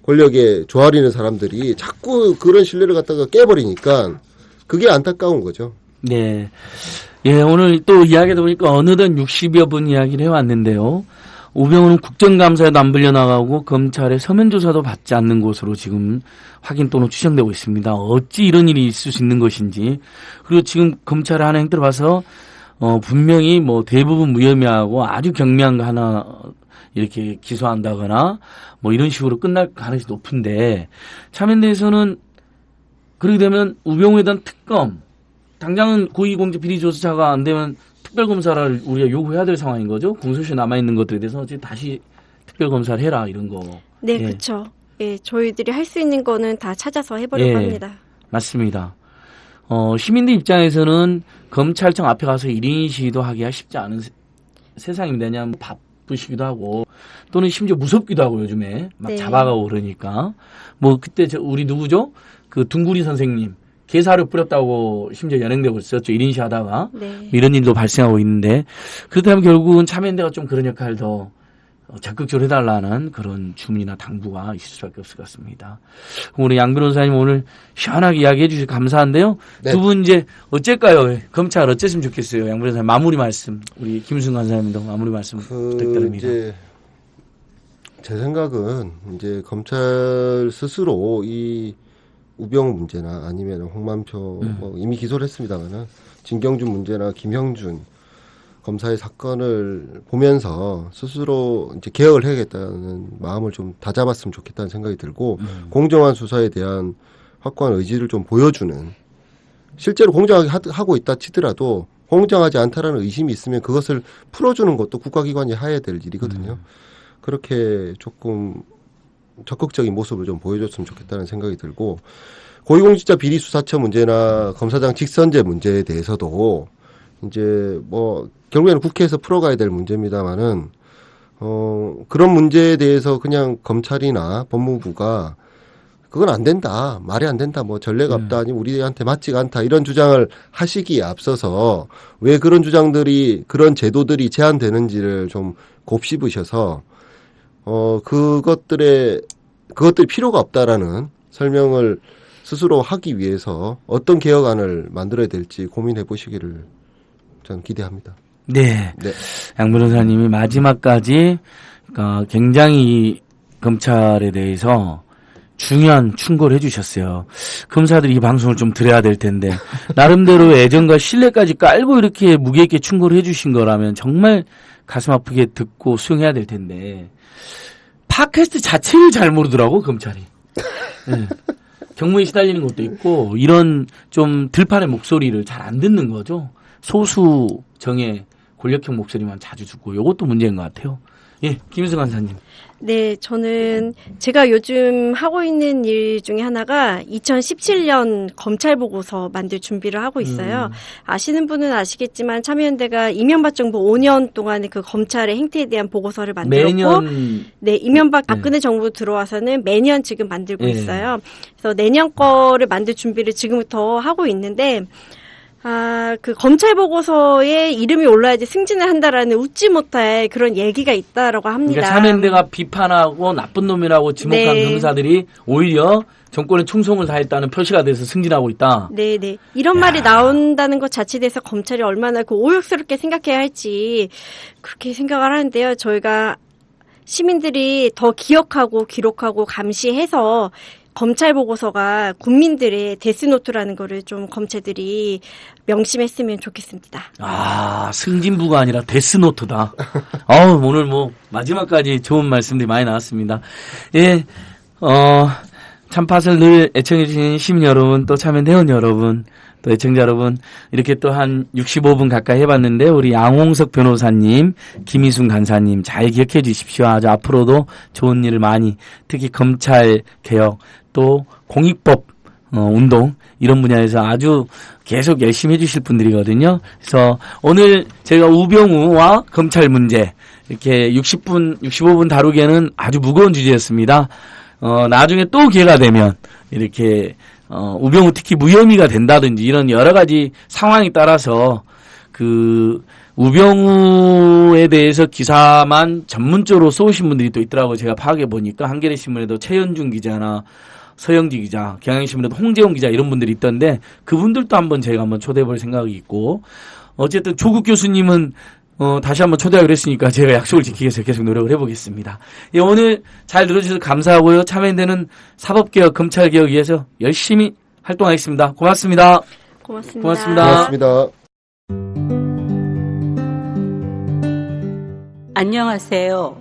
권력에 조아리는 사람들이 자꾸 그런 신뢰를 갖다가 깨버리니까 그게 안타까운 거죠. 네. 예, 오늘 또 이야기하다 보니까 어느덧 60여 분 이야기를 해왔는데요. 우병우는 국정감사에도 안 불려나가고 검찰의 서면조사도 받지 않는 것으로 지금 확인 또는 추정되고 있습니다. 어찌 이런 일이 있을 수 있는 것인지. 그리고 지금 검찰의 하는 행태를 봐서 분명히 뭐 대부분 무혐의하고 아주 경미한 거 하나 이렇게 기소한다거나 뭐 이런 식으로 끝날 가능성이 높은데 참여연대에서는 그렇게 되면 우병우에 대한 특검 당장은 고위공직 비리조사가 안 되면 특별검사를 우리가 요구해야 될 상황인 거죠. 공소시효 남아있는 것들에 대해서 다시 특별검사를 해라 이런 거. 네, 예. 그렇죠. 예, 저희들이 할 수 있는 거는 다 찾아서 해보려고 예. 합니다. 맞습니다. 시민들 입장에서는 검찰청 앞에 가서 1인 시위도 하기가 쉽지 않은 세상입니다. 왜냐하면 바쁘시기도 하고 또는 심지어 무섭기도 하고 요즘에 막 네. 잡아가고 그러니까 뭐 그때 우리 누구죠? 그 둥구리 선생님 개사를 뿌렸다고 심지어 연행되고 있었죠. 1인 시위 하다가 네. 이런 일도 발생하고 있는데 그렇다면 결국은 참여연대가 좀 그런 역할을 더 적극적으로 해달라는 그런 주문이나 당부가 있을 수밖에 없을 것 같습니다. 우리 양 변호사님 오늘 시원하게 이야기해 주셔서 감사한데요. 네. 두 분 이제 어쩔까요? 검찰 어쨌으면 좋겠어요. 양 변호사님 마무리 말씀. 우리 김순 간사님도 마무리 말씀 부탁드립니다. 이제 제 생각은 이제 검찰 스스로 이 우병우 문제나 아니면 홍만표 뭐 이미 기소를 했습니다만은 진경준 문제나 김형준 검사의 사건을 보면서 스스로 이제 개혁을 해야겠다는 마음을 좀 다잡았으면 좋겠다는 생각이 들고 공정한 수사에 대한 확고한 의지를 좀 보여주는 실제로 공정하게 하고 있다 치더라도 공정하지 않다라는 의심이 있으면 그것을 풀어주는 것도 국가기관이 해야 될 일이거든요. 그렇게 조금 적극적인 모습을 좀 보여줬으면 좋겠다는 생각이 들고 고위공직자 비리수사처 문제나 검사장 직선제 문제에 대해서도 이제 뭐 결국에는 국회에서 풀어가야 될 문제입니다만은 그런 문제에 대해서 그냥 검찰이나 법무부가 그건 안 된다, 말이 안 된다, 뭐 전례가 없다, 아니 우리한테 맞지가 않다 이런 주장을 하시기에 앞서서 왜 그런 주장들이 그런 제도들이 제한되는지를 좀 곱씹으셔서 그것들이 필요가 없다라는 설명을 스스로 하기 위해서 어떤 개혁안을 만들어야 될지 고민해 보시기를 저는 기대합니다. 네. 네. 양 변호사님이 마지막까지 굉장히 검찰에 대해서 중요한 충고를 해주셨어요. 검사들이 이 방송을 좀 들어야 될 텐데 나름대로 애정과 신뢰까지 깔고 이렇게 무게 있게 충고를 해주신 거라면 정말 가슴 아프게 듣고 수용해야 될 텐데 팟캐스트 자체를 잘 모르더라고 검찰이. 네. 경무에 시달리는 것도 있고 이런 좀 들판의 목소리를 잘 안 듣는 거죠. 소수 정의 권력형 목소리만 자주 듣고 이것도 문제인 것 같아요. 예, 김희수 간사님. 네, 저는 제가 요즘 하고 있는 일 중에 하나가 2017년 검찰 보고서 만들 준비를 하고 있어요. 아시는 분은 아시겠지만 참여연대가 이명박 정부 5년 동안의 그 검찰의 행태에 대한 보고서를 만들었고, 매년 네, 이명박 박근혜 정부 들어와서는 매년 지금 만들고 예. 있어요. 그래서 내년 거를 만들 준비를 지금부터 하고 있는데, 그 검찰 보고서에 이름이 올라야지 승진을 한다라는 웃지 못할 그런 얘기가 있다라고 합니다. 그러니까 참여연대가 비판하고 나쁜 놈이라고 지목한 네. 변호사들이 오히려 정권에 충성을 다했다는 표시가 돼서 승진하고 있다. 네네. 이런 말이 나온다는 것 자체에 대해서 검찰이 얼마나 그 오욕스럽게 생각해야 할지 그렇게 생각을 하는데요. 저희가 시민들이 더 기억하고 기록하고 감시해서 검찰 보고서가 국민들의 데스노트라는 거를 좀 검찰들이 명심했으면 좋겠습니다. 아, 승진부가 아니라 데스노트다. 오늘 뭐 마지막까지 좋은 말씀들이 많이 나왔습니다. 예, 참팟을 늘 애청해주신 시민 여러분, 또 참여대원 여러분, 또 애청자 여러분, 이렇게 또 한 65분 가까이 해봤는데, 우리 양홍석 변호사님, 김희순 간사님 잘 기억해 주십시오. 아주 앞으로도 좋은 일을 많이, 특히 검찰 개혁, 또 공익법, 운동, 이런 분야에서 아주 계속 열심히 해주실 분들이거든요. 그래서 오늘 제가 우병우와 검찰 문제, 이렇게 65분 다루기에는 아주 무거운 주제였습니다. 나중에 또 기회가 되면, 이렇게, 우병우 특히 무혐의가 된다든지 이런 여러 가지 상황에 따라서 우병우에 대해서 기사만 전문적으로 쏘신 분들이 또 있더라고요. 제가 파악해 보니까 한겨레신문에도 최현중 기자나 서영지 기자, 경향신문에도 홍재용 기자 이런 분들이 있던데 그분들도 한번 제가 한번 초대해 볼 생각이 있고 어쨌든 조국 교수님은 다시 한번 초대하기로 했으니까 제가 약속을 지키기 위해서 계속 노력을 해보겠습니다. 예, 오늘 잘 들어주셔서 감사하고요. 참여연대는 사법개혁, 검찰개혁 위해서 열심히 활동하겠습니다. 고맙습니다. 고맙습니다. 고맙습니다. 안녕하세요.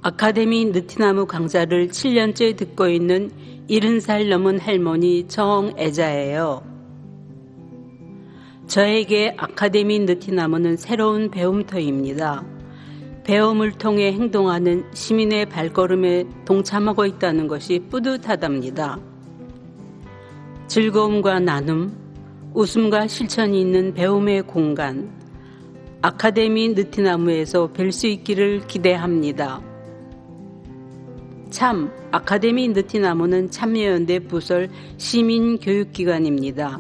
아카데미 느티나무 강좌를 7년째 듣고 있는 70살 넘은 할머니 정애자예요. 저에게 아카데미 느티나무는 새로운 배움터입니다. 배움을 통해 행동하는 시민의 발걸음에 동참하고 있다는 것이 뿌듯하답니다. 즐거움과 나눔, 웃음과 실천이 있는 배움의 공간, 아카데미 느티나무에서 뵐 수 있기를 기대합니다. 참, 아카데미 느티나무는 참여연대 부설 시민교육기관입니다.